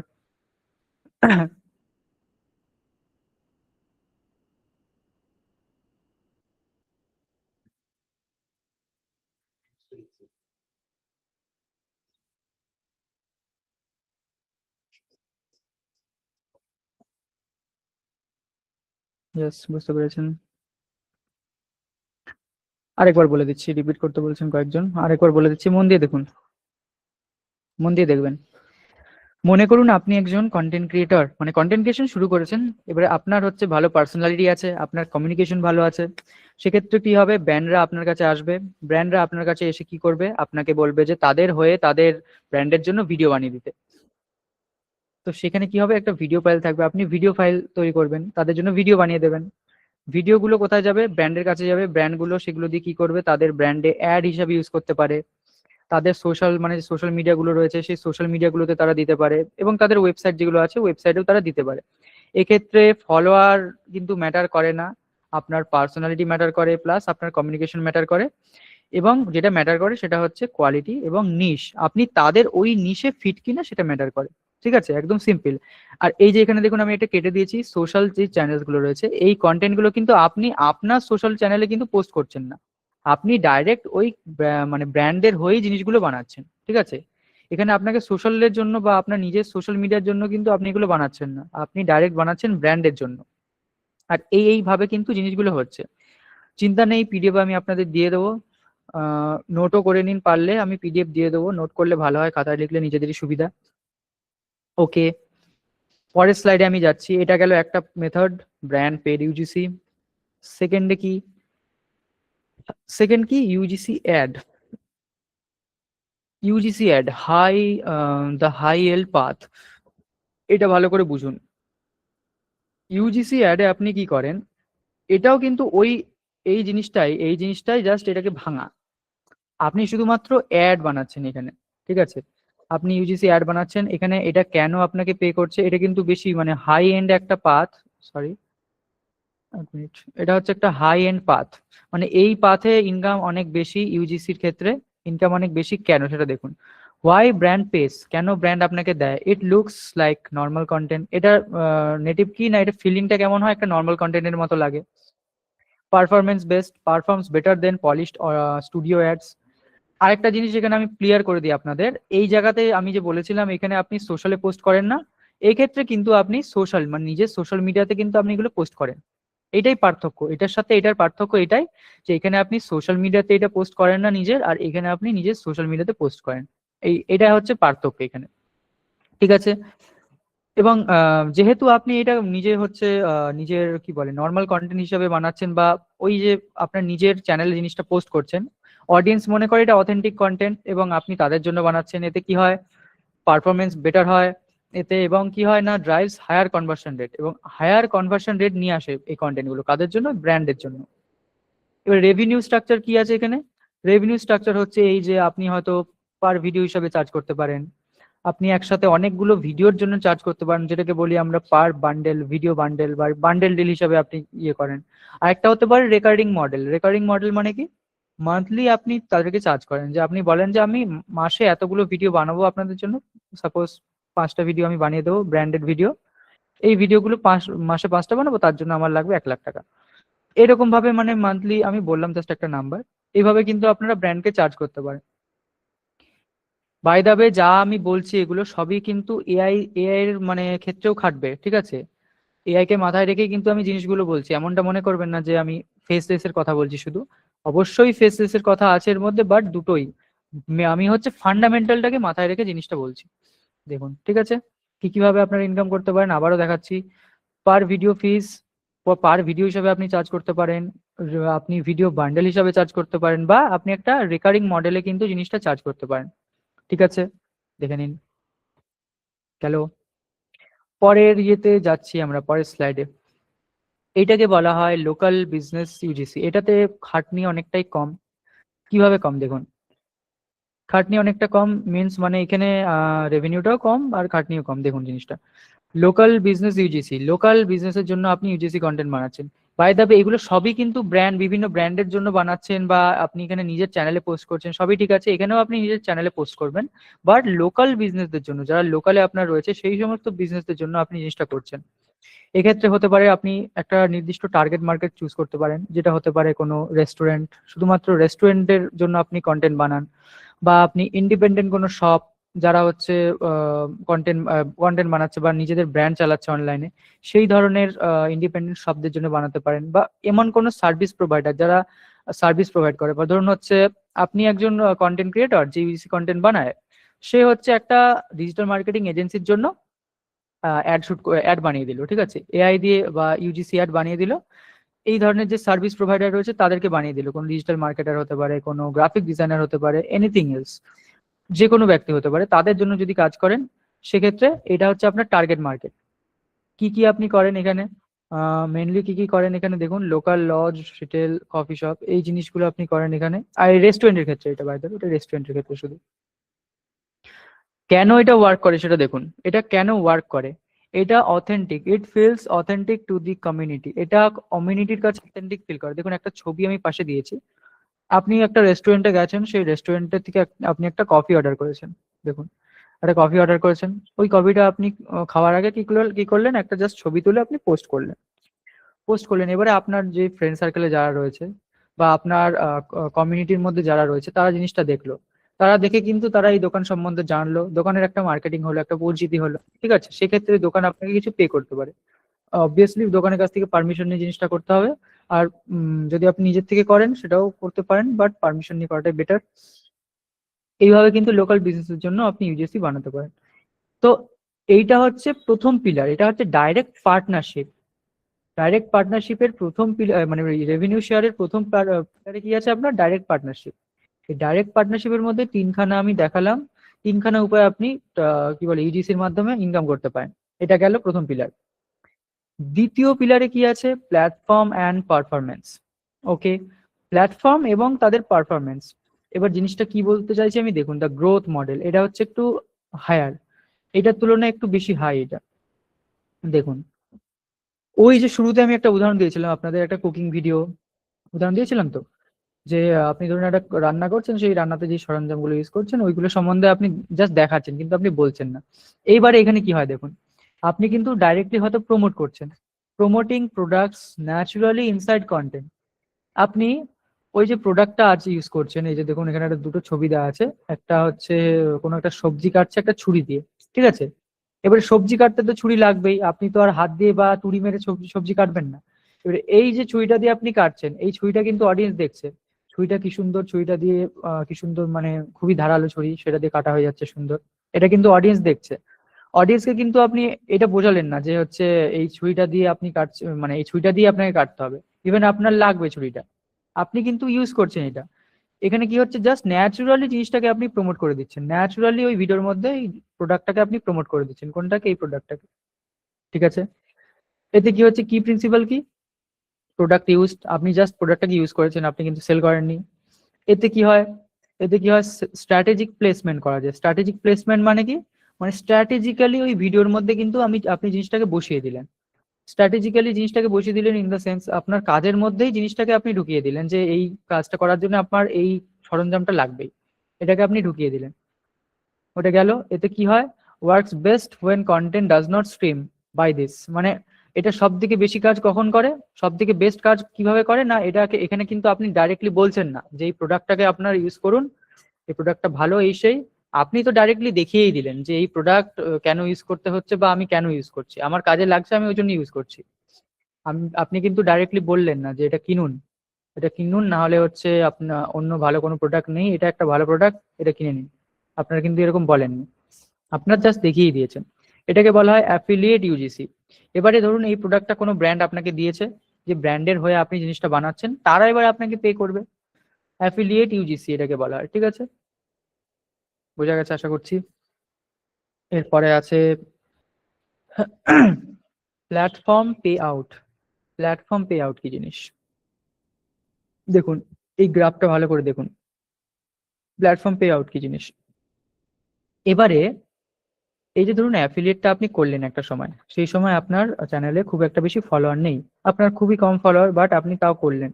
ইয়েস, বুঝতে পেরেছেন। আরেকবার বলে দিচ্ছি, রিপিট করতে বলছেন কয়েকজন, আরেকবার বলে দিচ্ছি, মন দিয়ে দেখুন, মন দিয়ে দেখবেন। মনে করুন আপনি একজন কন্টেন্ট ক্রিয়েটর, মানে কন্টেন্ট ক্রিয়েশন শুরু করেছেন, এবারে আপনার হচ্ছে ভালো পার্সোনালিটি আছে, আপনার কমিউনিকেশন ভালো আছে। সেক্ষেত্রে কি হবে, ব্র্যান্ডরা আপনার কাছে আসবে। ব্র্যান্ডরা আপনার কাছে এসে কি করবে, আপনাকে বলবে যে তাদের হয়ে তাদের ব্র্যান্ডের জন্য ভিডিও বানিয়ে দিতে। তো সেখানে কি হবে, একটা ভিডিও ফাইল থাকবে, আপনি ভিডিও ফাইল তৈরি করবেন, তাদের জন্য ভিডিও বানিয়ে দেবেন। ভিডিওগুলো কোথায় যাবে, ব্র্যান্ডের কাছে যাবে। ব্র্যান্ডগুলো সেগুলো দিয়ে কি করবে, তাদের ব্র্যান্ডে অ্যাড হিসাবে ইউজ করতে পারে। তাদের সোশ্যাল মানে সোশ্যাল মিডিয়া গুলো রয়েছে, সেই সোশ্যাল মিডিয়া গুলোতে তারা দিতে পারে, এবং তাদের ওয়েবসাইট যেগুলো আছে ওয়েবসাইটেও তারা দিতে পারে। এক্ষেত্রে ফলোয়ার কিন্তু ম্যাটার করে না, আপনার পার্সোনালিটি ম্যাটার করে, প্লাস আপনার কমিউনিকেশন ম্যাটার করে, এবং যেটা ম্যাটার করে সেটা হচ্ছে কোয়ালিটি এবং নিশ, আপনি তাদের ওই নিশে ফিট কিনা সেটা ম্যাটার করে। ঠিক আছে, একদম সিম্পল। আর এই যে এখানে দেখুন আমি এটা কেটে দিয়েছি, সোশ্যাল যে চ্যানেলস গুলো রয়েছে, এই কন্টেন্ট গুলো কিন্তু আপনি আপনার সোশ্যাল চ্যানেলে কিন্তু পোস্ট করছেন না, আপনি ডাইরেক্ট ওই মানে ব্র্যান্ডের হয়েই জিনিসগুলো বানাচ্ছেন। ঠিক আছে, এখানে আপনাকে সোশ্যালের জন্য বা আপনার নিজের সোশ্যাল মিডিয়ার জন্য কিন্তু আপনি এগুলো বানাচ্ছেন না, আপনি ডাইরেক্ট বানাচ্ছেন ব্র্যান্ডের জন্য। আর এইভাবে কিন্তু জিনিসগুলো হচ্ছে। চিন্তা নেই, পিডিএফ আমি আপনাদের দিয়ে দেবো, নোটও করে নিন, পারলে আমি পিডিএফ দিয়ে দেবো, নোট করলে ভালো হয়, খাতায় লিখলে নিজেদেরই সুবিধা। ওকে, পরের স্লাইডে আমি যাচ্ছি। এটা গেল একটা মেথড, ব্র্যান্ড পেড ইউজিসি। সেকেন্ডে কি, সেকেন্ড কি, UGC ad. UGC ad high, the high yield path. এটা ভালো করে বুঝুন। ইউজিসি অ্যাডে আপনি কি করেন, এটাও কিন্তু ওই এই জিনিসটাই জাস্ট এটাকে ভাঙা। আপনি শুধুমাত্র অ্যাড বানাচ্ছেন এখানে। ঠিক আছে, আপনি ইউজিসি অ্যাড বানাচ্ছেন এখানে। এটা কেন আপনাকে পে করছে, এটা কিন্তু বেশি মানে হাই এন্ড একটা পাথ। সরি, এক মিনিট। এটা হচ্ছে একটা হাই এন্ড পাথ, মানে এই পাথে ইনকাম অনেক বেশি, ইউজিসির ক্ষেত্রে ইনকাম অনেক বেশি। কেন সেটা দেখুন। ওয়াই ব্র্যান্ড পেস, কেন ব্র্যান্ড আপনাকে দেয়, it looks like normal content. এটা নেটিভ কি না, এটা ফিলিংটা কেমন হয়, একটা নর্মাল কন্টেন্টের মতো লাগে। পারফরমেন্স বেসড, পারফর্মস বেটার দেন পলিশড স্টুডিও অ্যাডস। আরেকটা জিনিস এখানে আমি ক্লিয়ার করে দিই আপনাদের, এই জায়গাতে আমি যে বলেছিলাম এখানে আপনি সোশ্যালে পোস্ট করেন না, এই ক্ষেত্রে কিন্তু আপনি সোশ্যাল মানে নিজের সোশ্যাল মিডিয়াতে কিন্তু আপনি এগুলো পোস্ট করেন। এটাই পার্থক্য, এটার সাথে এটার পার্থক্য এটাই যে এখানে আপনি সোশ্যাল মিডিয়াতে এটা পোস্ট করেন না নিজের, আর এখানে আপনি নিজের সোশ্যাল মিডিয়াতে পোস্ট করেন। এটা হচ্ছে পার্থক্য এখানে, ঠিক আছে। এবং যেহেতু আপনি এটা নিজে হচ্ছে নিজের কি বলে নর্মাল কন্টেন্ট হিসেবে বানাচ্ছেন, বা ওই যে আপনার নিজের চ্যানেলে জিনিসটা পোস্ট করছেন, অডিয়েন্স মনে করে এটা অথেন্টিক কন্টেন্ট এবং আপনি তাদের জন্য বানাচ্ছেন, এতে কি হয়, পারফরমেন্স বেটার হয় এতে, এবং কি হয় না, ড্রাইভস হায়ার কনভার্সন রেট, এবং হায়ার কনভার্সন রেট নিয়ে আসে এই কন্টেন্টগুলো কাদের জন্য, ব্র্যান্ডের জন্য। এবার রেভিনিউ স্ট্রাকচার কি আছে এখানে, রেভিনিউ স্ট্রাকচার হচ্ছে এই যে আপনি হয়তো পার ভিডিও হিসাবে চার্জ করতে পারেন, আপনি একসাথে অনেকগুলো ভিডিওর জন্য চার্জ করতে পারেন, যেটাকে বলি আমরা পার বান্ডেল, ভিডিও বান্ডেল বা বান্ডেল ডিল হিসাবে আপনি ইয়ে করেন। আরেকটা হতে পারে রেকারিং মডেল। রেকারিং মডেল মানে কি, মান্থলি আপনি তাদেরকে চার্জ করেন, যে আপনি বলেন যে আমি মাসে এতগুলো ভিডিও বানাবো আপনাদের জন্য, সাপোজ 5টা ভিডিও আমি বানিয়ে দেবো ব্র্যান্ডেড ভিডিও, এই ভিডিওগুলো মাসে 5টা বানাবো, তার জন্য আমার লাগবে 1 লাখ টাকা। এরকম ভাবে মানে মান্থলি, আমি বললাম জাস্ট একটা নাম্বার, এইভাবে কিন্তু আপনারা ব্র্যান্ডকে চার্জ করতে পারেন। বাই দা ওয়ে, যা আমি বলছি এগুলো সবই কিন্তু এআই এর মানে ক্ষেত্রেও খাটবে, ঠিক আছে। এআই কে মাথায় রেখেই কিন্তু আমি জিনিসগুলো বলছি, এমনটা মনে করবেন না যে আমি ফেসলেস এর কথা বলছি শুধু। অবশ্যই ফেসলেস এর কথা আছে এর মধ্যে, বাট দুটোই আমি হচ্ছে ফান্ডামেন্টালটাকে মাথায় রেখে জিনিসটা বলছি। দেখুন, ঠিক আছে, কি কিভাবে আপনারা ইনকাম করতে পারেন আবারও দেখাচ্ছি। পার ভিডিও ফিস, পার ভিডিও হিসাবে আপনি চার্জ করতে পারেন, আপনি ভিডিও বান্ডেল হিসাবে চার্জ করতে পারেন, বা আপনি একটা রেকারিং মডেলে কিন্তু জিনিসটা চার্জ করতে পারেন, ঠিক আছে। দেখে নিন, গেল। পরের ইয়েতে যাচ্ছি আমরা, পরের স্লাইডে। এইটাকে বলা হয় লোকাল বিজনেস ইউজিসি। এটাতে খাটনি অনেকটাই কম। কিভাবে কম, দেখুন, খাটনি অনেকটা কম মিন্স মানে এখানে রেভিনিউটাও কম আর খাটনিও কম। দেখুন জিনিসটা, লোকাল বিজনেস ইউজিসি, লোকাল বিজনেসের জন্য আপনি ইউজিসি কন্টেন্ট বানাচ্ছেন। বাই দ্য ওয়ে, এগুলো সবই কিন্তু ব্র্যান্ড, বিভিন্ন ব্র্যান্ডের জন্য বানাচ্ছেন, বা আপনি এখানে নিজের চ্যানেলে পোস্ট করছেন, সবই ঠিক আছে, এখানেও আপনি নিজের চ্যানেলে পোস্ট করবেন। বাট লোকাল বিজনেসদের জন্য, যারা লোকালে আপনার রয়েছে, সেই সমস্ত বিজনেসদের জন্য আপনি জিনিসটা করছেন। এক্ষেত্রে হতে পারে আপনি একটা নির্দিষ্ট টার্গেট মার্কেট চুজ করতে পারেন, যেটা হতে পারে কোনো রেস্টুরেন্ট, শুধুমাত্র রেস্টুরেন্টের জন্য আপনি কন্টেন্ট বানান, বা আপনি ইন্ডিপেন্ডেন্ট কোনো শপ যারা হচ্ছে কন্টেন্ট কন্টেন্ট বানাচ্ছে বা নিজেদের ব্র্যান্ড চালাচ্ছে অনলাইনে, সেই ধরনের ইন্ডিপেন্ডেন্ট শপদের জন্য বানাতে পারেন, বা এমন কোনো সার্ভিস প্রোভাইডার যারা সার্ভিস প্রোভাইড করে, বা ধরুন হচ্ছে আপনি একজন কন্টেন্ট ক্রিয়েটর যে ইউজিসি কন্টেন্ট বানায়, সে হচ্ছে একটা ডিজিটাল মার্কেটিং এজেন্সির জন্য অ্যাড বানিয়ে দিল, ঠিক আছে, এআই দিয়ে বা ইউজিসি অ্যাড বানিয়ে দিল। এই ধরনের যে সার্ভিস প্রোভাইডার রয়েছে তাদেরকে বানিয়ে দিল, কোনো ডিজিটাল মার্কেটার হতে পারে, কোনো গ্রাফিক ডিজাইনার হতে পারে, এনিথিং এলস, যে কোনো ব্যক্তি হতে পারে, তাদের জন্য যদি কাজ করেন, সেক্ষেত্রে এটা হচ্ছে আপনার টার্গেট মার্কেট। কি কি আপনি করেন এখানে, মেনলি কি কি করেন এখানে দেখুন, local lodge, retail, coffee shop, এই জিনিসগুলো আপনি করেন এখানে। আর রেস্টুরেন্টের ক্ষেত্রে, এটা বাইরে এটা রেস্টুরেন্টের ক্ষেত্রে শুধু। কেন এটা ওয়ার্ক করে সেটা দেখুন, এটা কেন ওয়ার্ক করে, এটা authentic, it feels authentic to the community, এটা কমিউনিটির কাছে অথেন্টিক ফিল করে। দেখুন, একটা ছবি আমি পাশে দিয়েছি, আপনি একটা রেস্টুরেন্টে গেছেন, সেই রেস্টুরেন্টের থেকে আপনি একটা কফি অর্ডার করেছেন। দেখুন, একটা কফি অর্ডার করেছেন, ওই কফিটা আপনি খাওয়ার আগে কি করলেন, একটা জাস্ট ছবি তুলে আপনি পোস্ট করলেন। এবারে আপনার যে ফ্রেন্ড সার্কেলে যারা রয়েছে, বা আপনার কমিউনিটির মধ্যে যারা রয়েছে, তারা জিনিসটা দেখলো, তারা দেখে কিন্তু তারা এই দোকান সম্বন্ধে জানলো, দোকানের একটা মার্কেটিং হলো, একটা পরিচিতি হলো, ঠিক আছে। সেক্ষেত্রে দোকান আপনাকে কিছু পে করতে পারে, অবভিয়াসলি দোকানের কাছ থেকে পারমিশন নিয়ে জিনিসটা করতে হবে। আর যদি আপনি নিজের থেকে করেন সেটাও করতে পারেন, বাট পারমিশন নিয়ে করাটাই বেটার। এইভাবে কিন্তু লোকাল বিজনেসের জন্য আপনি ইউজিসি বানাতে পারেন। তো এইটা হচ্ছে প্রথম পিলার, এটা হচ্ছে ডাইরেক্ট পার্টনারশিপ। ডাইরেক্ট পার্টনারশিপের প্রথম পিলার মানে রেভিনিউ শেয়ারের প্রথম পিলারে কি আছে আপনার, ডাইরেক্ট পার্টনারশিপ। এই ডাইরেক্ট পার্টনারশিপের মধ্যে তিনখানা আমি দেখালাম, তিনখানা উপায় আপনি কি বলে ইউজিসির মাধ্যমে ইনকাম করতে পারেন। এটা গেল প্রথম পিলার। দ্বিতীয় পিলারে কি আছে, platform and performance. Okay, platform এবং তাদের পারফরমেন্স। এবার জিনিসটা কি বলতে চাইছি আমি, দেখুন, দ্য গ্রোথ মডেল, এটা হচ্ছে একটু হায়ার, এটার তুলনায় একটু বেশি হাই এটা। দেখুন, ওই যে শুরুতে আমি একটা উদাহরণ দিয়েছিলাম আপনাদের, একটা কুকিং ভিডিও উদাহরণ দিয়েছিলাম তো, যে আপনি ধরুন একটা রান্না করছেন, সেই রান্নাতে যে সরঞ্জামগুলো ইউজ করছেন ওইগুলো সম্বন্ধে আপনি জাস্ট দেখাচ্ছেন, কিন্তু আপনি বলছেন না। এইবারে এখানে কি হয় দেখুন, আপনি কিন্তু ডাইরেক্টলি হয়তো প্রমোট করছেন, promoting products naturally inside content. আপনি ওই যে প্রোডাক্টটা আছে ইউজ করছেন, এই যে দেখুন এখানে একটা দুটো ছবি দেওয়া আছে, একটা হচ্ছে কোনো একটা সবজি কাটছে একটা ছুরি দিয়ে, ঠিক আছে? এবারে সবজি কাটতে তো ছুরি লাগবেই, আপনি তো আর হাত দিয়ে বা তুড়ি মেরে সবজি সবজি কাটবেন না। এবারে এই যে ছুরিটা দিয়ে আপনি কাটছেন, এই ছুরিটা কিন্তু অডিয়েন্স দেখছে, ছুরিটা কি সুন্দর, ছুরিটা দিয়ে কি সুন্দর, মানে খুবই ধারালো ছুরি, সেটা দিয়ে কাটা হয়ে যাচ্ছে সুন্দর, এটা কিন্তু অডিয়েন্স দেখছে। অডিয়েন্সকে কিন্তু আপনি এটা বোঝালেন না যে হচ্ছে এই ছুরিটা দিয়ে আপনি কাটছেন, মানে এই ছুরিটা দিয়ে আপনাকে কাটতে হবে, ইভেন আপনার লাগবে ছুরিটা, আপনি কিন্তু ইউজ করছেন এটা। এখানে কি হচ্ছে, জাস্ট ন্যাচুরালি জিনিসটাকে আপনি প্রমোট করে দিচ্ছেন, ন্যাচুরালি ওই ভিডিওর মধ্যে এই প্রোডাক্টটাকে আপনি প্রমোট করে দিচ্ছেন, কোনটাকে, এই প্রোডাক্টটাকে, ঠিক আছে? এতে কি হচ্ছে, কি প্রিন্সিপাল কি, প্রোডাক্ট ইউজ, আপনি জাস্ট প্রোডাক্টটাকে ইউজ করেছেন, আপনি কিন্তু সেল করেননি। এতে কি হয়, এতে কি হয়, স্ট্র্যাটেজিক প্লেসমেন্ট করা যায়। স্ট্র্যাটেজিক প্লেসমেন্ট মানে কি, মানে স্ট্র্যাটেজিক্যালি ওই ভিডিওর মধ্যে কিন্তু আপনি জিনিসটাকে বসিয়ে দিলেন, স্ট্র্যাটেজিক্যালি জিনিসটাকে বসিয়ে দিলেন, ইন দ্য সেন্স আপনার কাজের মধ্যেই জিনিসটাকে আপনি ঢুকিয়ে দিলেন যে এই কাজটা করার জন্য আপনার এই সরঞ্জামটা লাগবেই, এটাকে আপনি ঢুকিয়ে দিলেন, ওটা গেল। এতে কি হয়, works best when content does not stream by this, মানে এটা সব থেকে বেশি কাজ কখন করে, সব থেকে বেস্ট কাজ কিভাবে করে না, এটাকে এখানে কিন্তু আপনি ডাইরেক্টলি বলছেন না যে এই প্রোডাক্টটাকে আপনার ইউজ করুন, এই প্রোডাক্টটা ভালো, এই সেই, আপনি তো ডাইরেক্টলি দেখিয়েই দিলেন যে এই প্রোডাক্ট কেন ইউজ করতে হচ্ছে, বা আমি কেন ইউজ করছি, আমার কাজে লাগছে, আমি ওই জন্য ইউজ করছি। আপনি কিন্তু ডাইরেক্টলি বললেন না যে এটা কিনুন, এটা কিনুন, না হলে হচ্ছে আপনার অন্য ভালো কোনো প্রোডাক্ট নেই, এটা একটা ভালো প্রোডাক্ট, এটা কিনে নিন, আপনারা কিন্তু এরকম বলেননি, আপনার জাস্ট দেখিয়ে দিয়েছেন। এটাকে বলা হয় অ্যাফিলিয়েট ইউজিসি। এবারে ধরুন এই প্রোডাক্টটা কোনো ব্র্যান্ড আপনাকে দিয়েছে, যে ব্র্যান্ডের হয়ে আপনি জিনিসটা বানাচ্ছেন, তারা এবার আপনাকে পে করবে, অ্যাফিলিয়েট ইউজিসি এটাকে বলা হয়, ঠিক আছে? বোঝা গেছে আশা করছি। এরপরে আছে platform pay out. Platform pay out কি জিনিস, দেখুন এই গ্রাফটা ভালো করে দেখুন, প্ল্যাটফর্ম পে আউট কি জিনিস। এবারে এই যে ধরুন অ্যাফিলিয়েটটা আপনি করলেন একটা সময়, সেই সময় আপনার চ্যানেলে খুব একটা বেশি ফলোয়ার নেই, আপনার খুবই কম ফলোয়ার, বাট আপনি তাও করলেন।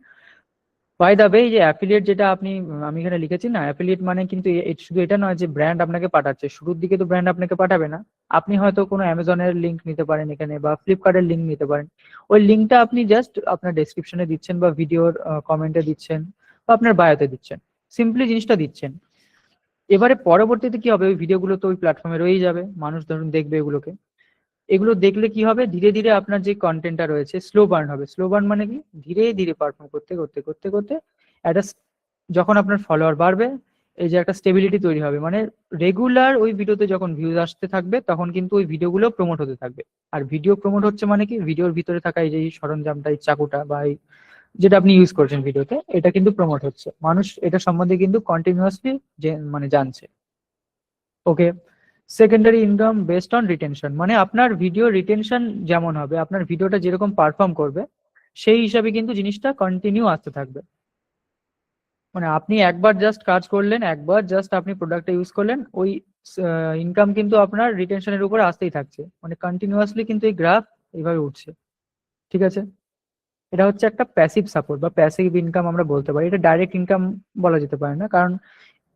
বাই দা ওয়ে, এই যে অ্যাফিলিয়েট যেটা আপনি আমি এখানে লিখেছি না, অ্যাফিলিয়েট মানে কিন্তু শুধু এটা নয় যে ব্র্যান্ড আপনাকে পাঠাচ্ছে, শুরুর দিকে তো ব্র্যান্ড আপনাকে পাঠাবে না, আপনি হয়তো কোনো অ্যামাজনের লিঙ্ক নিতে পারেন এখানে, বা ফ্লিপকার্টের লিঙ্ক নিতে পারেন, ওই লিঙ্কটা আপনি জাস্ট আপনার ডেসক্রিপশনে দিচ্ছেন, বা ভিডিওর কমেন্টে দিচ্ছেন, বা আপনার বায়োতে দিচ্ছেন, সিম্পলি জিনিসটা দিচ্ছেন। এবারে পরবর্তীতে কি হবে, ওই ভিডিওগুলো তো ওই প্ল্যাটফর্মে রয়েই যাবে, মানুষ ধরুন দেখবে এগুলোকে, এগুলো দেখলে কি হবে, ধীরে ধীরে আপনার যে কন্টেন্টটা রয়েছে স্লো বার্ন হবে। স্লো বার্ন মানে কি, ধীরে ধীরে পারফর্ম করতে করতে করতে করতে একটা যখন আপনার ফলোয়ার বাড়বে, এই যে একটা স্টেবিলিটি তৈরি হবে, মানে রেগুলার ওই ভিডিওতে যখন ভিউজ আসতে থাকবে, তখন কিন্তু ওই ভিডিওগুলো প্রমোট হতে থাকবে। আর ভিডিও প্রমোট হচ্ছে মানে কি, ভিডিওর ভিতরে থাকা এই যে এই সরঞ্জামটা, এই চাকুটা বা এই যেটা আপনি ইউজ করছেন ভিডিওতে, এটা কিন্তু প্রমোট হচ্ছে, মানুষ এটা সম্বন্ধে কিন্তু কন্টিনিউয়াসলি মানে জানছে। Okay. Secondary income based on retention, মানে আপনার ভিডিও রিটেনশন যেমন হবে, আপনার ভিডিওটা যেরকম পারফর্ম করবে, সেই হিসাবে কিন্তু জিনিসটা কন্টিনিউ আসতে থাকবে। মানে আপনি একবার জাস্ট কাজ করলেন, একবার জাস্ট আপনি প্রোডাক্টটা ইউজ করলেন, ওই ইনকাম কিন্তু আপনার রিটেনশনের উপরে আসতেই থাকছে, মানে কন্টিনিউয়াসলি কিন্তু এই গ্রাফ এইভাবে উঠছে, ঠিক আছে? এটা হচ্ছে একটা প্যাসিভ সাপোর্ট বা প্যাসিভ ইনকাম আমরা বলতে পারি, এটা ডাইরেক্ট ইনকাম বলা যেতে পারে না, কারণ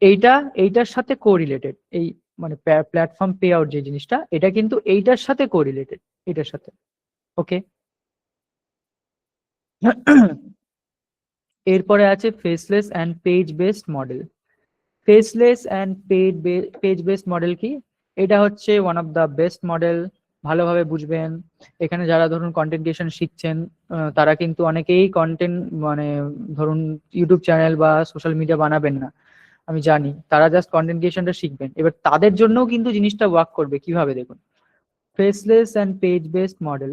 এইটা এইটার সাথে কোরিলেটেড, এই মানে প্ল্যাটফর্ম পে আউট যে জিনিসটা, এটা কিন্তু এইটার সাথে কোরিলেটেড, এটার সাথে। ওকে। এরপরে আছে faceless and page based model. Faceless and page based model কি, এটা হচ্ছে one of the best model, ভালোভাবে বুঝবেন। এখানে যারা ধরুন কন্টেন্ট ক্রিয়েশন শিখছেন, তারা কিন্তু অনেকেই কন্টেন্ট, মানে ধরুন ইউটিউব চ্যানেল বা সোশ্যাল মিডিয়া বানাবেন না, আমি জানি, তারা জাস্ট কন্টেন্ট ক্রিয়েশনটা শিখবেন, এবার তাদের জন্যও কিন্তু জিনিসটা ওয়ার্ক করবে, কিভাবে দেখুন, faceless and page based model.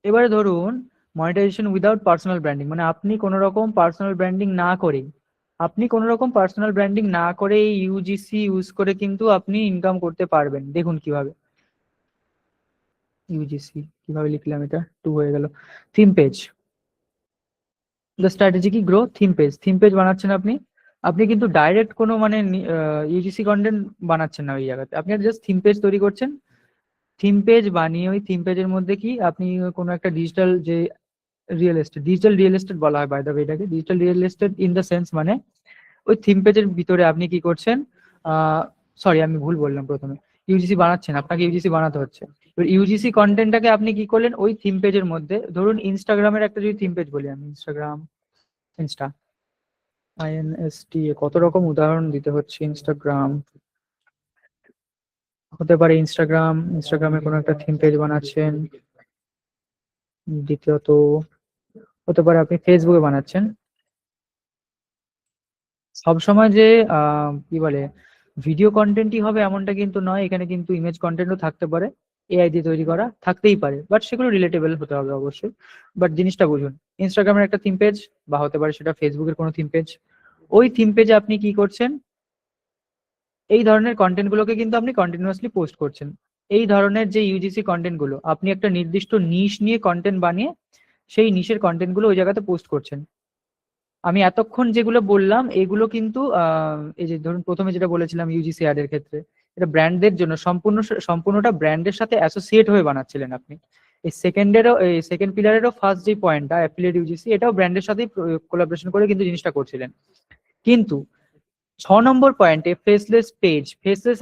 এবারে ধরুন মনিটাইজেশন উইদাউট পার্সোনাল ব্র্যান্ডিং, মানে আপনি কোনো রকম পার্সোনাল ব্র্যান্ডিং না করেই, আপনি কোনো রকম পার্সোনাল ব্র্যান্ডিং না করে ইউজিসি ইউজ করে কিন্তু আপনি ইনকাম করতে পারবেন। দেখুন কিভাবে, ইউজিসি কিভাবে লিখলাম, এটা টু হয়ে গেল। থিম পেজ, দ্য স্ট্র্যাটেজি কি, grow theme page. Theme page বানাচ্ছেন আপনি, আপনি কিন্তু ডাইরেক্ট কোনো মানে ইউজিসি কন্টেন্ট বানাচ্ছেন না ওই জায়গাতে, আপনি জাস্ট থিম পেজ তৈরি করছেন। থিম পেজ বানিয়ে ওই থিম পেজের মধ্যে কি আপনি কোনো একটা ডিজিটাল যে real estate, digital real estate বলা হয় বাই দ্য ওয়ে এটাকে, digital real estate in the sense মানে ওই থিম পেজের ভিতরে আপনি কি করছেন, সরি আমি ভুল বললাম প্রথমে, ইউজিসি বানাচ্ছেন, আপনাকে ইউজিসি বানাতে হচ্ছে। ইউজিসি কন্টেন্টটাকে আপনি কি করলেন ওই থিম পেজের মধ্যে, ধরুন ইনস্টাগ্রামের একটা যদি থিম পেজ বলি আমি, ইনস্টাগ্রাম, ইনস্টা, কত রকম উদাহরণ দিতে হচ্ছে। ইনস্টাগ্রাম হতে পারে, ইনস্টাগ্রামে কোনো একটা থিম পেজ বানাচ্ছেন। দ্বিতীয়ত হতে পারে আপনি ফেসবুকে বানাচ্ছেন। সবসময় যে কি বলে ভিডিও কন্টেন্টই হবে এমনটা কিন্তু নয়, এখানে কিন্তু ইমেজ কন্টেন্টও থাকতে পারে, এআই দিয়ে তৈরি করা থাকতেই পারে, বাট সেগুলো রিলেটেবল হতে হবে অবশ্যই। বাট জিনিসটা বুঝুন, ইনস্টাগ্রামের একটা থিম পেজ বা হতে পারে সেটা ফেসবুকের কোনো থিম পেজ, ওই থিম পেজে আপনি কি করছেন, এই ধরনের কন্টেন্ট গুলোকে কিন্তু আপনি কন্টিনিউয়াসলি পোস্ট করছেন। এই ধরনের যে ইউজিসি কন্টেন্ট গুলো, আপনি একটা নির্দিষ্ট নিশ নিয়ে কন্টেন্ট বানিয়ে সেই নিশের কন্টেন্ট গুলো ওই জায়গাতে পোস্ট করছেন। আমি এতক্ষণ যেগুলো বললাম এগুলো কিন্তু এই যে ধরুন প্রথমে যেটা বলেছিলাম ইউজিসি অ্যাড এর ক্ষেত্রে, এটা ব্র্যান্ডের জন্য সম্পূর্ণটা ব্র্যান্ডের সাথে অ্যাসোসিয়েট হয়ে বানাচ্ছিলেন আপনি। এই সেকেন্ড পিলারেরও ফার্স্ট যে পয়েন্টটা অ্যাফিলিয়েট ইউজিসি, এটাও ব্র্যান্ডের সাথেই কোলাবোরেশন করে কিন্তু জিনিসটা করছিলেন। কিন্তু 6 নম্বর পয়েন্টে ফেসলেস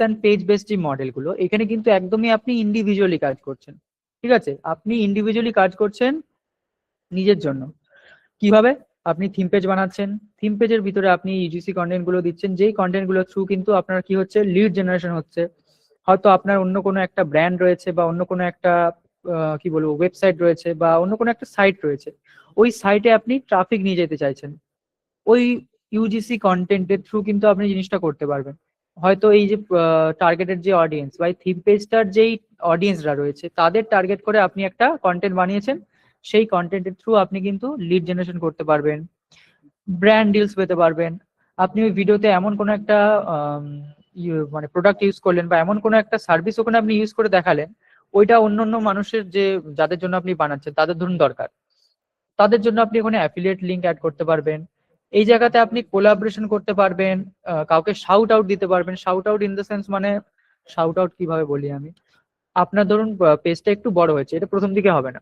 অ্যান্ড পেজ বেসড যে মডেলগুলো, এখানে কিন্তু একদমই আপনি ইন্ডিভিজুয়ালি কাজ করছেন। ঠিক আছে, আপনি ইন্ডিভিজুয়ালি কাজ করছেন নিজের জন্য। কিভাবে? আপনি থিম পেজ বানাচ্ছেন, থিম পেজের ভিতরে আপনি ইউজিসি কন্টেন্ট গুলো দিচ্ছেন, যেই কন্টেন্ট গুলো থ্রু কিন্তু আপনার কি হচ্ছে, লিড জেনারেশন হচ্ছে। হয়তো আপনার অন্য কোনো একটা ব্র্যান্ড রয়েছে বা অন্য কোনো একটা কি বলবো ওয়েবসাইট রয়েছে বা অন্য কোনো একটা সাইট রয়েছে, ওই সাইটে আপনি ট্রাফিক নিয়ে যেতে চাইছেন, ওই ইউজিসি কন্টেন্টের থ্রু কিন্তু আপনি জিনিসটা করতে পারবেন। হয়তো এই যে টার্গেটেড যে অডিয়েন্স বা থিম পেজটার যেই অডিয়েন্সরা রয়েছে তাদের টার্গেট করে আপনি একটা কন্টেন্ট বানিয়েছেন, সেই কন্টেন্টের থ্রু আপনি কিন্তু লিড জেনারেশন করতে পারবেন, ব্র্যান্ড ডিলস পেতে পারবেন। আপনি ওই ভিডিওতে এমন কোনো একটা মানে প্রোডাক্ট ইউজ করলেন বা এমন কোনো একটা সার্ভিস ওখানে আপনি ইউজ করে দেখালেন, ওইটা অন্য অন্য মানুষের যে যাদের জন্য আপনি বানাচ্ছেন তাদের ধরুন দরকার, তাদের জন্য আপনি ওখানে অ্যাফিলিয়েট লিংক অ্যাড করতে পারবেন। এই জায়গাতে আপনি কোলাবোরেশন করতে পারবেন, কাউকে শাউট আউট দিতে পারবেন। Shout out in the sense মানে, শাউট আউট কিভাবে বলি আমি, আপনার ধরুন পেজটা একটু বড় হয়েছে, এটা প্রথম দিকে হবে না,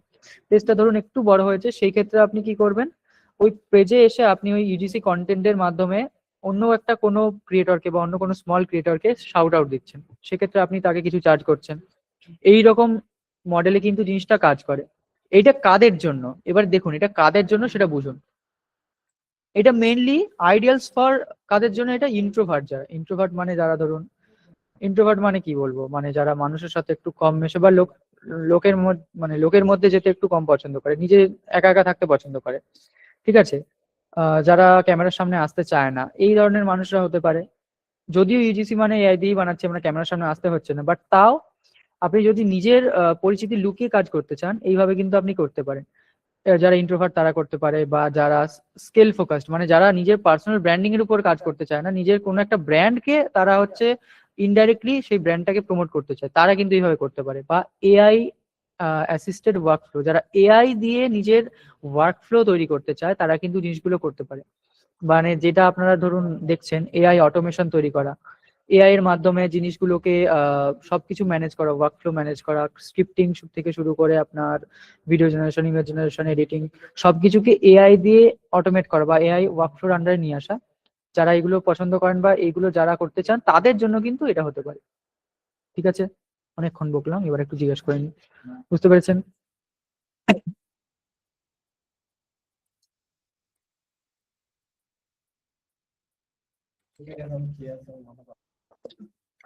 পেজটা ধরুন একটু বড় হয়েছে, সেই ক্ষেত্রে আপনি কি করবেন, ওই পেজে এসে আপনি ওই ইউজিসি কন্টেন্টের মাধ্যমে অন্য একটা কোনো ক্রিয়েটরকে বা অন্য কোনো স্মল ক্রিয়েটরকে শাউট আউট দিচ্ছেন, সেক্ষেত্রে আপনি তাকে কিছু চার্জ করছেন। এই রকম মডেলে কিন্তু জিনিসটা কাজ করে। এইটা কাদের জন্য, এবার দেখুন এটা কাদের জন্য সেটা বুঝুন। এটা মেইনলি আইডিয়ালস ফর কাদের জন্য, এটা ইন্ট্রোভার্ট, যারা ইন্ট্রোভার্ট মানে যারা ধরুন, ইন্ট্রোভার্ট মানে কি বলবো, মানে যারা মানুষের সাথে একটু কম মেশে বা লোকের মধ্যে মানে লোকের মধ্যে যেতে একটু কম পছন্দ করে, নিজে একা একা থাকতে পছন্দ করে। ঠিক আছে, যারা ক্যামেরার সামনে আসতে চায় না, এই ধরনের মানুষরা হতে পারে। যদিও ইউজিসি মানে এআই দিয়েই বানাচ্ছে, আমরা ক্যামেরার সামনে আসতে হচ্ছে না, বাট তাও আপনি যদি নিজের পরিচিতি লুকিয়ে কাজ করতে চান, এইভাবে কিন্তু আপনি করতে পারেন। যারা ইন্ট্রোভার্ট তারা করতে পারে, বা যারা স্কেল ফোকাসড মানে যারা নিজের পার্সোনাল ব্র্যান্ডিং এর উপর কাজ করতে চায় না, নিজের কোনো একটা ব্র্যান্ডকে তারা হচ্ছে ইনডাইরেক্টলি সেই ব্র্যান্ডটাকে প্রমোট করতে চায়, তারা কিন্তু এইভাবে করতে পারে। বা এআই অ্যাসিস্টেড ওয়ার্কফ্লো, যারা এআই দিয়ে নিজের ওয়ার্কফ্লো তৈরি করতে চায়, তারা কিন্তু জিনিসগুলো করতে পারে। মানে যেটা আপনারা ধরুন দেখছেন এআই অটোমেশন তৈরি করা, এআই এর মাধ্যমে জিনিসগুলোকে সবকিছু ম্যানেজ করা, ওয়ার্কফ্লো ম্যানেজ করা, স্ক্রিপ্টিং থেকে শুরু করে আপনার video generation, image generation, editing, সবকিছুকে এআই দিয়ে অটোমেট করা বা এআই ওয়ার্কফ্লোর আন্ডারে নিয়ে আসা। যারা এগুলো পছন্দ করেন বা এইগুলো যারা করতে চান তাদের জন্য কিন্তু এটা হতে পারে। ঠিক আছে, অনেকক্ষণ বকলাম, এবার একটু জিজ্ঞেস করে নিই, বুঝতে পেরেছেন?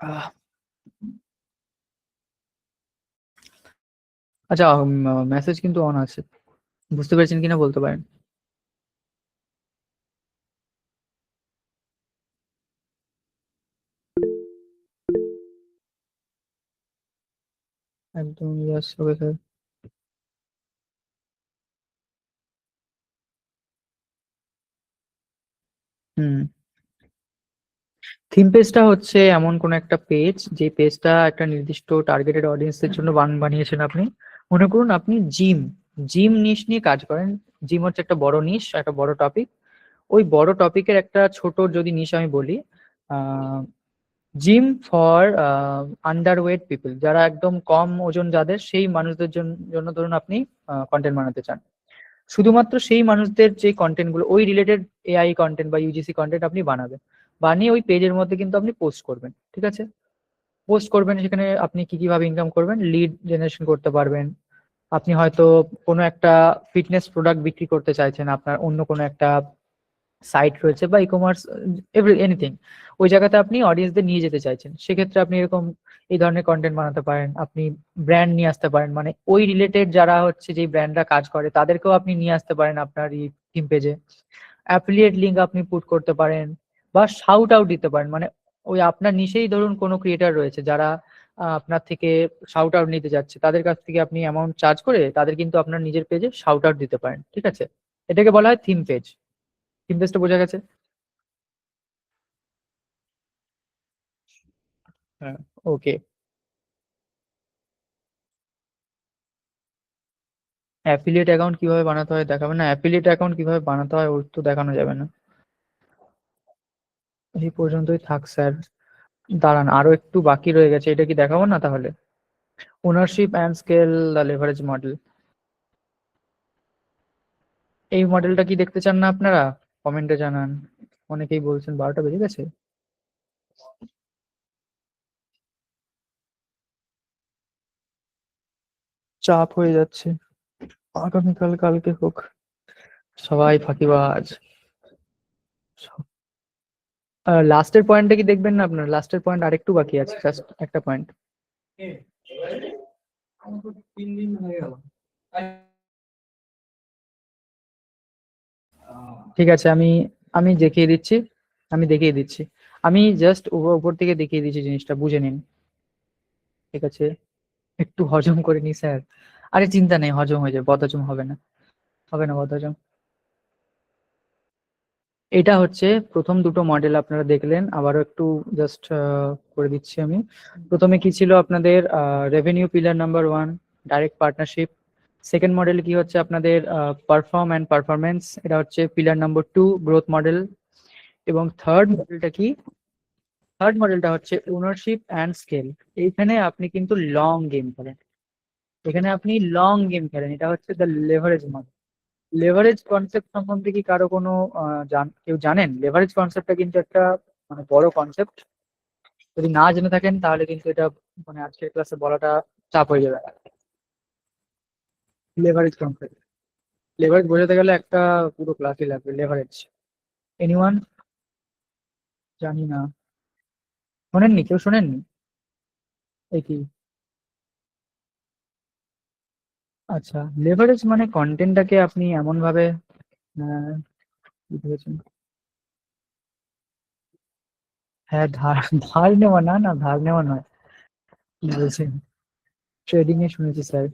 আহ, আচ্ছা, মেসেজ কিন্তু অন আছে, বুঝতে পেরেছেন কিনা বলতে পারেন। একদম ইয়েস, ওকে স্যার। হুম, থিম পেজটা হচ্ছে এমন কোন একটা পেজ, যে পেজটা একটা নির্দিষ্ট টার্গেটেড অডিয়েন্সের জন্য বানিয়েছেন আপনি। মনে করুন আপনি জিম জিম নিশ নিয়ে কাজ করেন। জিম হচ্ছে একটা বড় নিশ, একটা বড় টপিক। ওই বড় টপিকের একটা ছোট যদি নিশ আমি বলি, জিম ফর আন্ডারওয়েট পিপল, যারা একদম কম ওজন যাদের, সেই মানুষদের জন্য ধরুন আপনি কন্টেন্ট বানাতে চান। শুধুমাত্র সেই মানুষদের যে কন্টেন্ট গুলো ওই রিলেটেড এআই কন্টেন্ট বা ইউজিসি কন্টেন্ট আপনি বানাবেন, বানিয়ে ওই পেজের মধ্যে কিন্তু আপনি পোস্ট করবেন। ঠিক আছে, পোস্ট করবেন, সেখানে আপনি কি কিভাবে ইনকাম করবেন, লিড জেনারেশন করতে পারবেন। আপনি হয়তো কোনো একটা ফিটনেস প্রোডাক্ট বিক্রি করতে চাইছেন, আপনার অন্য কোনো একটা সাইট রয়েছে বা ই কমার্স, এনিথিং, ওই জায়গাতে আপনি অডিয়েন্সদের নিয়ে যেতে চাইছেন, সেক্ষেত্রে আপনি এরকম এই ধরনের কন্টেন্ট বানাতে পারেন। আপনি ব্র্যান্ড নিয়ে আসতে পারেন, মানে ওই রিলেটেড যারা হচ্ছে যে ব্র্যান্ডরা কাজ করে তাদেরকেও আপনি নিয়ে আসতে পারেন আপনার এই থিম পেজে। অ্যাফিলিয়েট লিঙ্ক আপনি পুট করতে পারেন, বা শাউট আউট দিতে পারেন, মানে ওই আপনার নিশেই ধরুন কোনো ক্রিয়েটার রয়েছে যারা আপনার থেকে শাউট আউট নিতে যাচ্ছে, তাদের কাছ থেকে আপনি অ্যামাউন্ট চার্জ করে তাদের কিন্তু আপনার নিজের পেজে শাউট আউট দিতে পারেন। ঠিক আছে, এটাকে বলা হয় থিম পেজ। থিম পেজটা বোঝা গেছে? হ্যাঁ। ওকে। অ্যাফিলিয়েট অ্যাকাউন্ট কিভাবে বানাতে হয় দেখাবেন না? অ্যাফিলিয়েট অ্যাকাউন্ট কিভাবে বানাতে হয় ওর তো দেখানো যাবে না। এই পর্যন্তই থাক স্যার। দাঁড়ান, আরো একটু বাকি রয়ে গেছে, এটা কি দেখাবো না তাহলে? Ownership and scale the leverage model, এই মডেলটা কি দেখতে চান না আপনারা? কমেন্টে জানান। অনেকেই বলছেন 12টা বেজে গেছে। চাপ হয়ে যাচ্ছে, আগামীকাল কালকে হোক। সবাই ফাঁকিবাজ। লাস্টের পয়েন্টটা কি দেখবেন না আপনার? লাস্টের পয়েন্ট আরেকটু বাকি আছে, জাস্ট একটা পয়েন্ট। ঠিক আছে, আমি আমি দেখিয়ে দিচ্ছি। আমি দেখিয়ে দিচ্ছি। আমি জাস্ট উপর থেকে দেখিয়ে দিচ্ছি, জিনিসটা বুঝে নিন। ঠিক আছে, একটু হজম করে নি স্যার। আরে চিন্তা নেই, হজম হয়ে যাবে, বদহজম হবে না। হবে না বদহজম। এটা হচ্ছে প্রথম দুটো মডেল আপনারা দেখলেন, আবারও একটু জাস্ট করে দিচ্ছি আমি। প্রথমে কি ছিল আপনাদের? Revenue pillar number one, direct partnership. Second model কি হচ্ছে আপনাদের? পারফর্ম অ্যান্ড পারফরমেন্স, এটা হচ্ছে pillar number two, growth model. এবং থার্ড মডেলটা কি? থার্ড মডেলটা হচ্ছে ওনারশিপ অ্যান্ড স্কেল। এইখানে আপনি কিন্তু লং গেম খেলেন, এখানে আপনি লং গেম খেলেন, এটা হচ্ছে the leverage model. Leverage concept সম্বন্ধে কি কারো কোনো কেউ জানেন? লেভারেজ কনসেপ্টটা কিন্তু একটা মানে বড় কনসেপ্ট। যদি না জেনে থাকেন তাহলে কিন্তু এটা মানে আজকের ক্লাসে বলাটা চাপ হয়ে যাবে। লেভারেজ কনসেপ্ট, লেভারেজ বোঝাতে গেলে একটা পুরো ক্লাসই লাগবে। Leverage, anyone? জানি না, শোনেননি? কেউ শোনেননি? এই কি? আচ্ছা, লেভারেজ মানে কন্টেন্টটাকে আপনি এমন ভাবে আহ, কি ভেবেছেন? হ্যাঁ, ধার ধার নেওয়া, না না, ধার নেওয়া নয়। কি বলছেন? ট্রেডিং এ শুনেছি স্যার।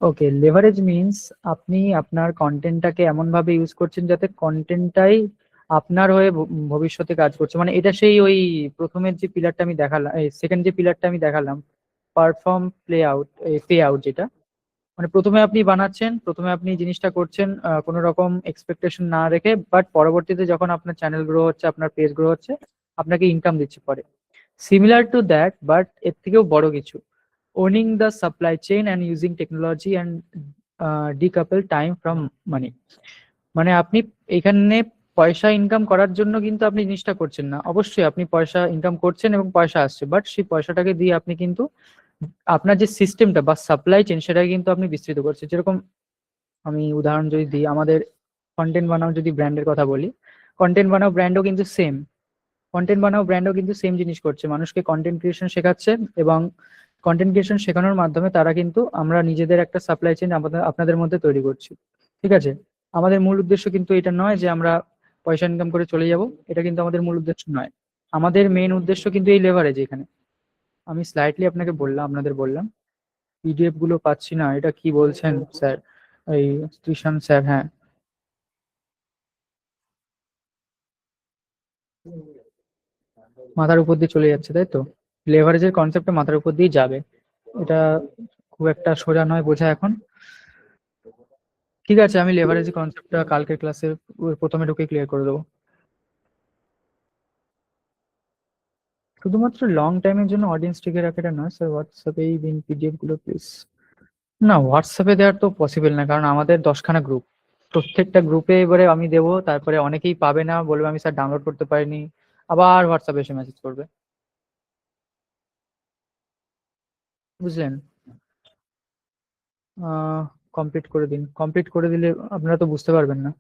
ওকে, লেভারেজ মিনস আপনি আপনার কন্টেন্টটাকে এমন ভাবে ইউজ করছেন যাতে কন্টেন্টটাই আপনার হয়ে ভবিষ্যতে কাজ করছে। মানে এটা সেই ওই প্রথমের যে পিলারটা আমি দেখালাম, এই সেকেন্ড যে পিলারটা আমি দেখালাম, perform play out, pay out যেটা, মানে প্রথমে আপনি বানাচ্ছেন, প্রথমে আপনি জিনিসটা করছেন কোনো রকম এক্সপেকটেশন না রেখে, বাট পরবর্তীতে যখন আপনার চ্যানেল গ্রো হচ্ছে, আপনার পেজ গ্রো হচ্ছে, আপনাকে ইনকাম দিচ্ছে পরে। সিমিলার টু দ্যাট, বাট এর থেকেও বড় কিছু, owning the supply chain and using technology and decouple time from money. মানে আপনি এখানে পয়সা ইনকাম করার জন্য কিন্তু আপনি জিনিসটা করছেন না, অবশ্যই আপনি পয়সা ইনকাম করছেন এবং পয়সা আসছে, বাট সেই পয়সাটাকে দিয়ে আপনি কিন্তু আপনার যে সিস্টেমটা বা সাপ্লাই চেইন সেটাকে কিন্তু আপনি বিস্তৃত করছেন। যেরকম আমি উদাহরণ যদি দিই, আমাদের কন্টেন্ট বানাও যদি ব্র্যান্ডের কথা বলি, কন্টেন্ট বানাও ব্র্যান্ডও কিন্তু সেম, কন্টেন্ট বানাও ব্র্যান্ডও কিন্তু সেম জিনিস করছে, মানুষকে কন্টেন্ট ক্রিয়েশন শেখাচ্ছে। এবং কন্টেন্ট ক্রিয়েশন শেখানোর মাধ্যমে তারা কিন্তু আমরা নিজেদের একটা সাপ্লাই চেইন আমাদের আপনাদের মধ্যে তৈরি করছি। ঠিক আছে, আমাদের মূল উদ্দেশ্য কিন্তু এটা নয় যে আমরা পয়সা ইনকাম করে চলে যাব, এটা কিন্তু আমাদের মূল উদ্দেশ্য নয়। আমাদের মেইন উদ্দেশ্য কিন্তু এই লেভারেজ। এখানে আমি স্লাইটলি আপনাকে বললাম, আপনাদের বললাম পিডিএফ গুলো পাচ্ছি না, এটা কি বলছেন স্যার? এই কৃষাণ স্যার, হ্যাঁ। মাথার উপর দিয়ে চলে যাচ্ছে, তাই তো? লেভারেজের কনসেপ্টটা মাথার উপর দিয়ে যাবে, এটা খুব একটা সোজা নয় বোঝা এখন। ঠিক আছে, আমি লেভারেজ কনসেপ্টটা কালকের ক্লাসে প্রথমে ঢুকে ক্লিয়ার করে দেবো। শুধুমাত্র লং টাইমের জন্য অডিয়েন্স টিকে রাখাটা নয় স্যার, হোয়াটসঅ্যাপে এই দিন পিডিএফ গুলো প্লিজ। না, হোয়াটসঅ্যাপে দেওয়ার তো পসিবল না, কারণ আমাদের 10খানা গ্রুপ, প্রত্যেকটা গ্রুপে এবারে আমি দেবো, তারপরে অনেকেই পাবে না, বলবে আমি স্যার ডাউনলোড করতে পারিনি, আবার হোয়াটসঅ্যাপে এসে মেসেজ করবে। বুঝলেন? কমপ্লিট করে দিন। কমপ্লিট করে দিলে আপনারা তো বুঝতে পারবেন না।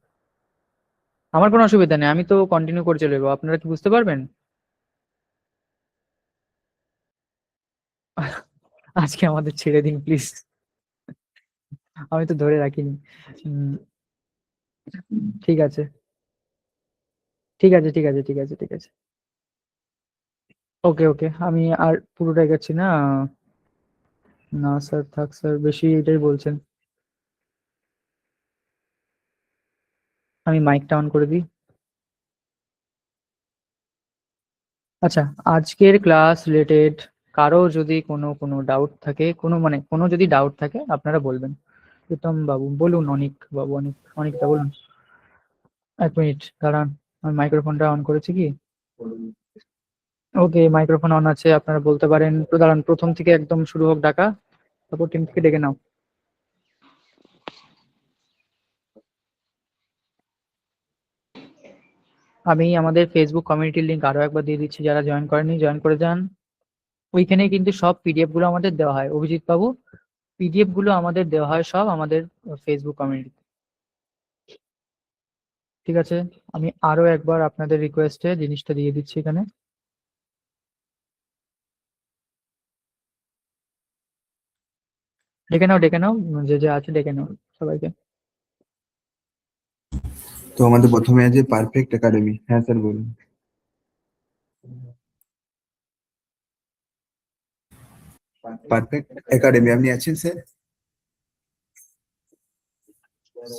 আমার কোনো অসুবিধা নেই, আমি তো কন্টিনিউ করে চলে যাবো। আপনারা কি বুঝতে পারবেন? আজকে আমাদের ছেড়ে দিন প্লিজ। আমি তো ধরে রাখিনি। উম, ঠিক আছে, ঠিক আছে, ঠিক আছে, ঠিক আছে, ঠিক আছে। ওকে, ওকে, আমি আর পুরোটা এগাচ্ছি না। না স্যার, থাক স্যার, বেশি এটাই বলছেন। আমি মাইকটা অন করে দিই। আচ্ছা, আজকের ক্লাস রিলেটেড কারো যদি কোনো ডাউট থাকে, কোনো যদি ডাউট থাকে আপনারা বলবেন। প্রীতম বাবু বলুন, অনিক বাবু, অনিকদা বলুন। এক মিনিট দাঁড়ান, আমি মাইক্রোফোনটা অন করেছি কি? ওকে, মাইক্রোফোন অন আছে, আপনারা বলতে পারেন। তো দাঁড়ান, প্রথম থেকে একদম শুরু হোক ডাকা, তারপর টিম থেকে ডেকে নাও। আমি আমাদের ফেসবুক কমিউনিটির লিংক আরো একবার দিয়ে দিচ্ছি, যারা জয়েন করেনি জয়েন করে যান। ওইখানে কিন্তু সব পিডিএফ গুলো আমাদের দেওয়া হয়, অভিজিৎ বাবু। পিডিএফ গুলো আমাদের দেওয়া হয় সব আমাদের ফেসবুক কমিউনিটি। ঠিক আছে, আমি আরো একবার আপনাদের রিকোয়েস্টে জিনিসটা দিয়ে দিচ্ছি এখানে। ডেকে নাও, ডেকে নাও, যে যে আছে ডেকে নাও সবাইকে। তো আমাদের প্রথমে আছে পারফেক্ট একাডেমি। হ্যাঁ স্যার বলুন। পারফেক্ট একাডেমি আপনি আছেন স্যার?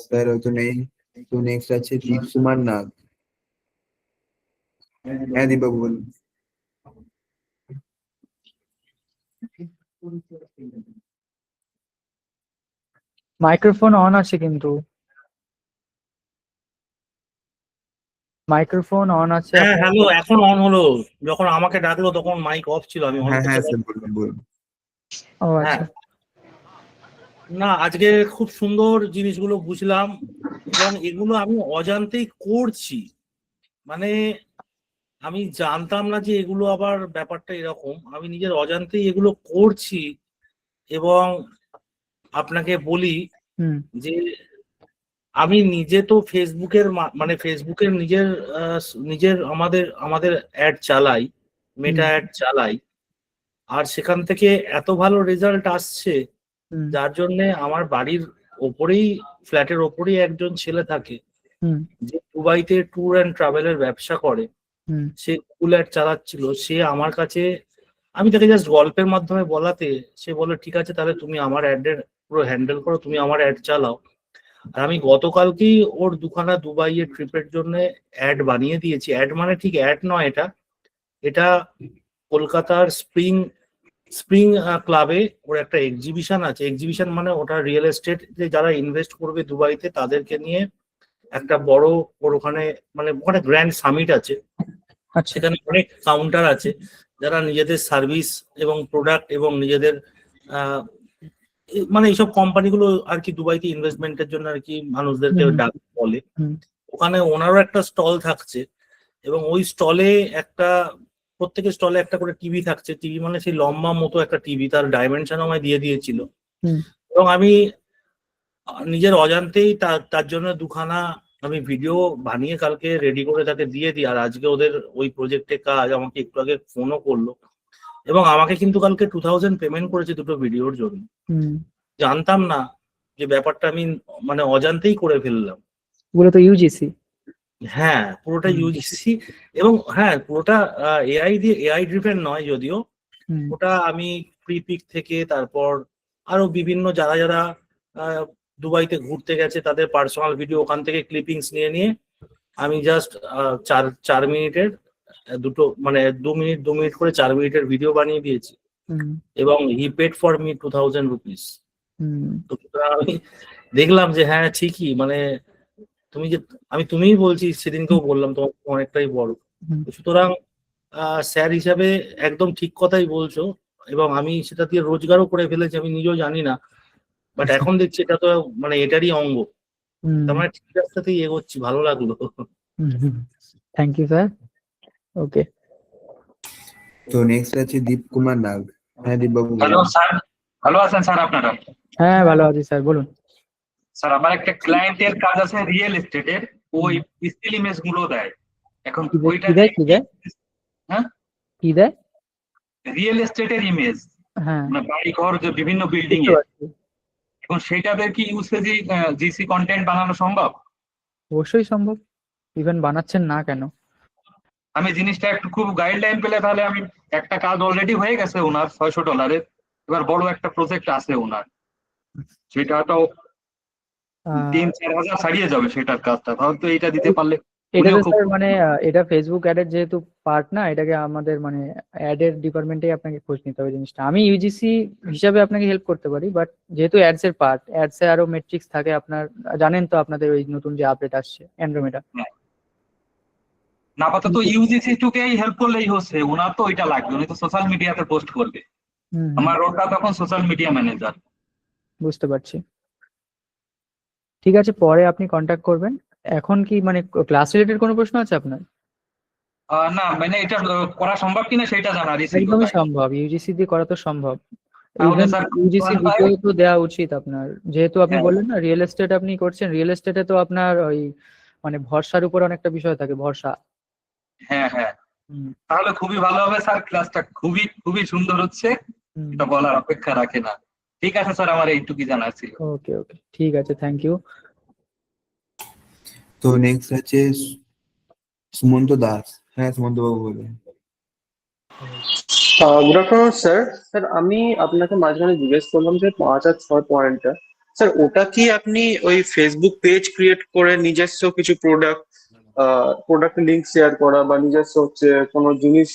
স্যার হয়তো নেই। তো নেক্সট আছে দীপ কুমার নাগ। হ্যাঁ দীপক বলুন। মাইক্রোফোন অন আছে কিন্তু, মাইক্রোফোন অন আছে হ্যাঁ আপনার। হ্যালো, এখন অন হলো। যখন আমাকে ডাকলো তখন মাইক অফ ছিল, আমি অন হ্যাঁ করতে হ্যাঁ পারি। স্যার বলুন বলুন। ও হ্যাঁ, আচ্ছা। না আজকে খুব সুন্দর জিনিসগুলো বুঝলাম এবং এগুলো আমি অজান্তেই করছি। মানে আমি জানতাম না যে এগুলো আবার ব্যাপারটা এরকম, আমি নিজের অজান্তেই এগুলো করছি। এবং আপনাকে বলি হুম, যে আমি নিজে তো ফেসবুকের মানে ফেসবুকের নিজের নিজের আমাদের আমাদের অ্যাড চালাই, হুম, মেটা অ্যাড চালাই। আর সেখান থেকে এত ভালো রেজাল্ট আসছে, হুম, যার জন্যে আমার বাড়ির ওপরেই, ফ্ল্যাটের ওপরেই একজন ছেলে থাকে, হুম, যে দুবাইতে ট্যুর অ্যান্ড ট্রাভেলের ব্যবসা করে। হুম, সে গুগল অ্যাড চালাচ্ছিল, সে আমার কাছে, আমি তাকে জাস্ট গল্পের মাধ্যমে বলাতে সে বলে ঠিক আছে তাহলে তুমি আমার অ্যাডের পুরো হ্যান্ডেল করো, তুমি আমার অ্যাড চালাও। আর আমি গতকালকেই ওর দুখানা দুবাইয়ের ট্রিপের জন্য অ্যাড বানিয়ে দিয়েছি। অ্যাড মানে ঠিক অ্যাড নয়, এটা এটা কলকাতার স্প্রিং স্প্রিং ক্লাবে ওর একটা এক্সিবিশন আছে। এক্সিবিশন মানে ওটা রিয়েল এস্টেট, যে যারা ইনভেস্ট করবে দুবাইতে তাদেরকে নিয়ে একটা বড়, ওর ওখানে মানে ওখানে গ্র্যান্ড সামিট আছে। আচ্ছা। সেখানে অনেক কাউন্টার আছে যারা নিজেদের সার্ভিস এবং প্রোডাক্ট এবং নিজেদের আহ, মানে এইসব কোম্পানিগুলো আর কি দুবাইতে ইনভেস্টমেন্টের জন্য আর কি মানুষদেরকে হুম, ডাক বলে। হুম, ওখানে ওনারও একটা স্টল থাকছে এবং ওই স্টলে একটা, প্রত্যেকের স্টলে একটা করে টিভি থাকছে। টিভি মানে সেই লম্বা মতো একটা টিভি, তার ডাইমেনশন আমায় দিয়ে দিয়েছিল। হুম, এবং আমি নিজের অজান্তেই তার তার জন্য দুখানা আমি ভিডিও বানিয়ে কালকে রেডি করে তাকে দিয়ে দিই। আর আজকে ওদের ওই প্রজেক্টে কাজ, আমাকে একটু আগে ফোনও করলো এবং আমাকে কিন্তু কালকে 2000 পেমেন্ট করেছে দুটো ভিডিওর জন্য। হুম। জানতাম না যে ব্যাপারটা আমি মানে অজান্তেই করে ফেললাম। ওগুলো তো ইউজিসি। হ্যাঁ, পুরোটা হুম, ইউজিসি। এবং হ্যাঁ, পুরোটা এআই দিয়ে, এআই ড্রিভেন নয় যদিও। হুম, ওটা আমি প্রিপিক থেকে, তারপর আরো বিভিন্ন যারা যারা আহ, দুবাইতে ঘুরতে গেছে তাদের পার্সোনাল ভিডিও ওখান থেকে ক্লিপিংস নিয়ে নিয়ে আমি জাস্ট 4 মিনিটের দুটো, মানে 2 মিনিট করে 4 মিনিটের ভিডিও বানিয়ে দিয়েছি। হুম, এবং he paid for me 2000 rupees. হুম, তো সুতরাং আমি দেখলাম যে হ্যাঁ ঠিকই, মানে তুমি যে, আমি তুমিই বলছি, সেদিনকেও বললাম তোমার থেকে অনেকটাই বড়। হুম। তো সুতরাং স্যার হিসাবে একদম ঠিক কথাই বলছো। এবং আমি সেটা দিয়ে রোজগারও করে ফেলেছি, আমি নিজেও জানি না। বাট এখন দেখছি এটা তো মানে এটারই অঙ্গ। হুম, তার মানে ঠিক রাস্তাতেই এগোচ্ছি, ভালো লাগলো। হুম। Thank you sir. ওকে। তো নেক্সট আছে দীপ কুমার নাগ। হ্যাঁ দীপবাবু হ্যালো বলুন। স্যার, ভালো আছেন স্যার আপনারা? হ্যাঁ ভালো আছি স্যার, বলুন। স্যার আমার একটা ক্লায়েন্টের কাজ আছে রিয়েল এস্টেটের, ওই স্টিল ইমেজ গুলো দেয়। এখন ওইটা কি দেয় দিয়ে কি দেয় হ্যাঁ কি দেয়? রিয়েল এস্টেটের ইমেজ, হ্যাঁ, মানে বাড়ি ঘর যে বিভিন্ন বিল্ডিং বুঝতে এ, পারছি। এখন সেটাদের কি ইউসেজি জিসি কন্টেন্ট বানানো সম্ভব? অবশ্যই সম্ভব, ইভেন বানাচ্ছেন না কেন? আমি জিনিসটা একটু খুব গাইডলাইন পেলে তাহলে আমি, একটা কাজ অলরেডি হয়ে গেছে ওনার $600, এবার বড় একটা প্রজেক্ট আছে ওনার, সেটা তো আহ, 3-4 হাজার ছাড়িয়ে যাবে সেটার কাজটা, তাহলে তো এটা দিতে পারলে এটা উনিও তো খুব স্যার মানে এটা ফেসবুক অ্যাডের যেহেতু পার্ট না, এটাকে আমাদের মানে অ্যাডের ডিপার্টমেন্টে আপনাকে খোঁজ নিতে হবে জিনিসটা। আমি ইউজিসি হিসাবে আপনাকে হেল্প করতে পারি, বাট যেহেতু অ্যাডস এর পার্ট, অ্যাডস এ আরো মেট্রিক্স থাকে আপনার, জানেন তো আপনাদের ওই নতুন যে আপডেট আসছে অ্যান্ড্রোমেডা। না, আপাতত ইউজিসি টুকেই হেল্প করলেই হচ্ছে, ওনার তো ওইটা লাগবে, উনি তো সোশ্যাল মিডিয়াতে পোস্ট করবে। হুম হুম, আমার রোলটা তখন সোশ্যাল মিডিয়া ম্যানেজার। বুঝতে পারছি। ঠিক আছে, পরে আপনি কন্ট্যাক্ট করবেন। এখন কি মানে ক্লাস রিলেটেড কোনো প্রশ্ন আছে আপনার? না মানে এটা করা সম্ভব কিনা সেটা জানারই ছিল একদমই তাই। সম্ভব, ইউজিসি দিয়ে করা তো সম্ভব। তাহলে ইভেন স্যার ইউজিসি দিতেও তো দেওয়া উচিত আপনার, যেহেতু আপনি হ্যাঁ বললেন না রিয়েল এস্টেট আপনি করছেন, রিয়েল এস্টেটে তো আপনার ওই মানে ভরসার উপর অনেকটা বিষয় থাকে, ভরসা। হ্যাঁ হ্যাঁ, হুম তাহলে খুবই ভালো হবে স্যার, ক্লাসটা খুবই খুবই সুন্দর হচ্ছে, হুম। এটা বলার অপেক্ষা রাখে না। ঠিক আছে স্যার, আমার এইটুকুই জানার ছিল। ওকে ওকে, ঠিক আছে, থ্যাংক ইউ। তো নেক্সট আছে সুমন্ত দাস। হ্যাঁ সুমন্ত বাবু বলুন। Good afternoon sir. স্যার আমি আপনাকে মাঝখানে জিজ্ঞেস করলাম যে 5 আর 6 পয়েন্টটা, স্যার ওটা কি আপনি ওই ফেসবুক পেজ ক্রিয়েট করে নিজস্ব কিছু প্রোডাক্ট লিংক শেয়ার করা বা নিজস্ব হচ্ছে কোনো জিনিস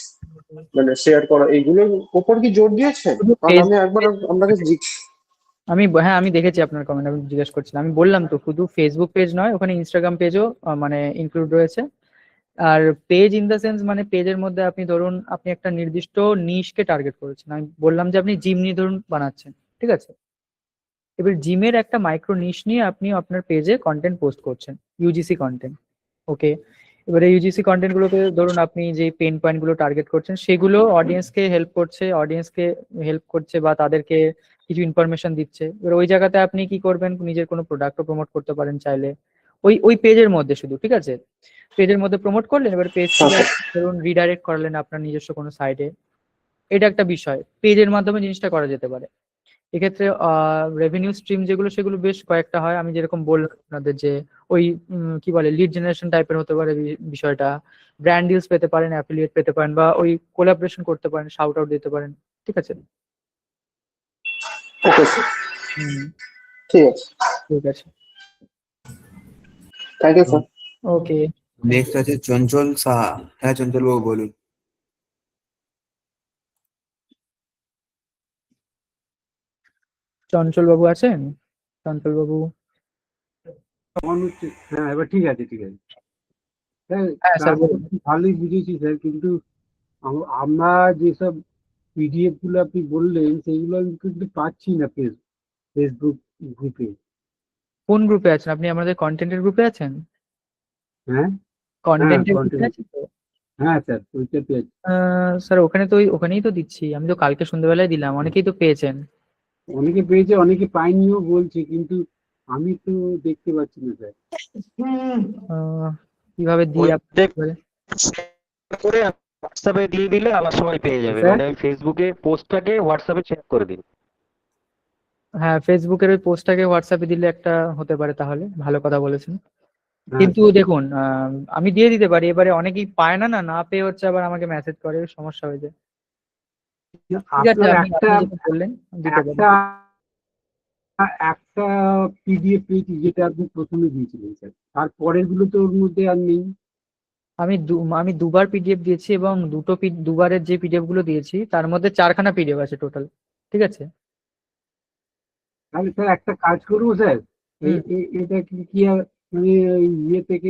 মানে শেয়ার করা, এইগুলোর উপর কি জোর দিয়েছেন? শুধু কারণ আমি একবার আপনাকে হ্যাঁ আমি দেখেছি আপনার কমেন্ট, আমি জিজ্ঞেস করছিলাম। আমি বললাম তো শুধু ফেসবুক পেজ নয়, ওখানে ইনস্টাগ্রাম পেজও মানে ইনক্লুড রয়েছে। আর পেজ ইন দ্য সেন্স মানে পেজের মধ্যে আপনি ধরুন আপনি একটা নির্দিষ্ট নিশকে টার্গেট করেছেন। আমি বললাম যে আপনি জিম নিয়ে ধরুন বানাচ্ছেন, ঠিক আছে? এবার জিমের একটা মাইক্রো নিশ নিয়ে আপনি আপনার পেজে কন্টেন্ট পোস্ট করছেন, ইউজিসি কন্টেন্ট। ওকে, এবারে ইউজিসি কন্টেন্ট গুলোকে ধরুন আপনি যে পেন পয়েন্ট গুলো টার্গেট করছেন সেগুলো অডিয়েন্সকে হেল্প করছে বা তাদেরকে কিছু ইনফরমেশন দিচ্ছে। এবার ওই জায়গাতে আপনি কি করবেন, নিজের কোনো প্রোডাক্টও প্রমোট করতে পারেন চাইলে ওই ওই পেজের মধ্যে শুধু, ঠিক আছে? পেজের মধ্যে প্রমোট করলেন, এবার পেজ থেকে ধরুন রিডাইরেক্ট করালেন আপনার নিজস্ব কোনো সাইটে। এটা একটা বিষয়, পেজের মাধ্যমে জিনিসটা করা যেতে পারে। এক্ষেত্রে রেভিনিউ স্ট্রিম যেগুলো সেগুলো বেশ কয়েকটা হয়, আমি যেরকম বললাম আপনাদের যে ওই কি বলে লিড জেনারেশন টাইপের হতে পারে বিষয়টা। ব্র্যান্ড ডিলস পেতে পারেন, অ্যাফিলিয়েট পেতে পারেন, বা ওই কোলাবোরেশন করতে পারেন, শাউট আউট দিতে পারেন, ঠিক আছে? ওকে স্যার, হুম, ঠিক আছে, ঠিক আছে, thank you sir. Okay. Next আছে চঞ্চল সাহা। হ্যাঁ চঞ্চল বাবু বলুন। চঞ্চল বাবু আছেন? চঞ্চল বাবু? আমার হচ্ছে, হ্যাঁ এবার ঠিক আছে ঠিক আছে স্যার। হ্যাঁ স্যার ক্লাসটা বলুন। ভালোই বুঝেছি স্যার, কিন্তু আমরা যেসব পিডিএফ গুলো আপনি বললেন সেগুলো আমি কিন্তু পাচ্ছি না ফেসবুক গ্রুপে। কোন গ্রুপে আছেন আপনি? আমাদের কন্টেন্টের গ্রুপে আছেন? হ্যাঁ হ্যাঁ কন্টেন্টের গ্রুপে কন্টেন্ট, আছেন তো? হ্যাঁ স্যার ওইটাতে আছে। স্যার ওখানে তো ওখানেই তো দিচ্ছি, আমি তো কালকে সন্ধ্যেবেলায় দিলাম, অনেকেই তো পেয়েছেন। অনেকে পেয়েছে অনেকে পায়নিও বলছে, কিন্তু আমি তো দেখতে পাচ্ছি না স্যার। কিভাবে দিই আপনার? করে হোয়াটসঅ্যাপে দিয়ে দিলে আবার সবাই পেয়ে যাবে, স্যার মানে ওই ফেসবুকে পোস্টটাকে হোয়াটসঅ্যাপে চেক করে দিন। হ্যাঁ, ফেসবুকের ওই পোস্টটাকে হোয়াটসঅ্যাপে দিলে একটা হতে পারে, তাহলে ভালো কথা বলেছেন। হ্যাঁ কিন্তু স্যার, দেখুন আমি দিয়ে দিতে পারি, এবারে অনেকেই পায় না, না পেয়ে হচ্ছে আবার আমাকে মেসেজ করে, সমস্যা হয়ে যায়। ঠিক আছে, আপনার আপনি যেটা বললেন দিতে পারি। একটা একটা পিডিএফ পেয়েছি যেটা আপনি প্রথমে দিয়েছিলেন স্যার, তারপরের গুলো তো ওর মধ্যে আর নেই। আমি দুবার পিডিএফ দিয়েছি, এবং দুবারের যে পিডিএফ গুলো দিয়েছি তার মধ্যে 4খানা পিডিএফ আছে টোটাল, ঠিক আছে? তাহলে স্যার একটা কাজ করবো স্যার, হুম। এটা কি কি আর মানে ইয়ে থেকে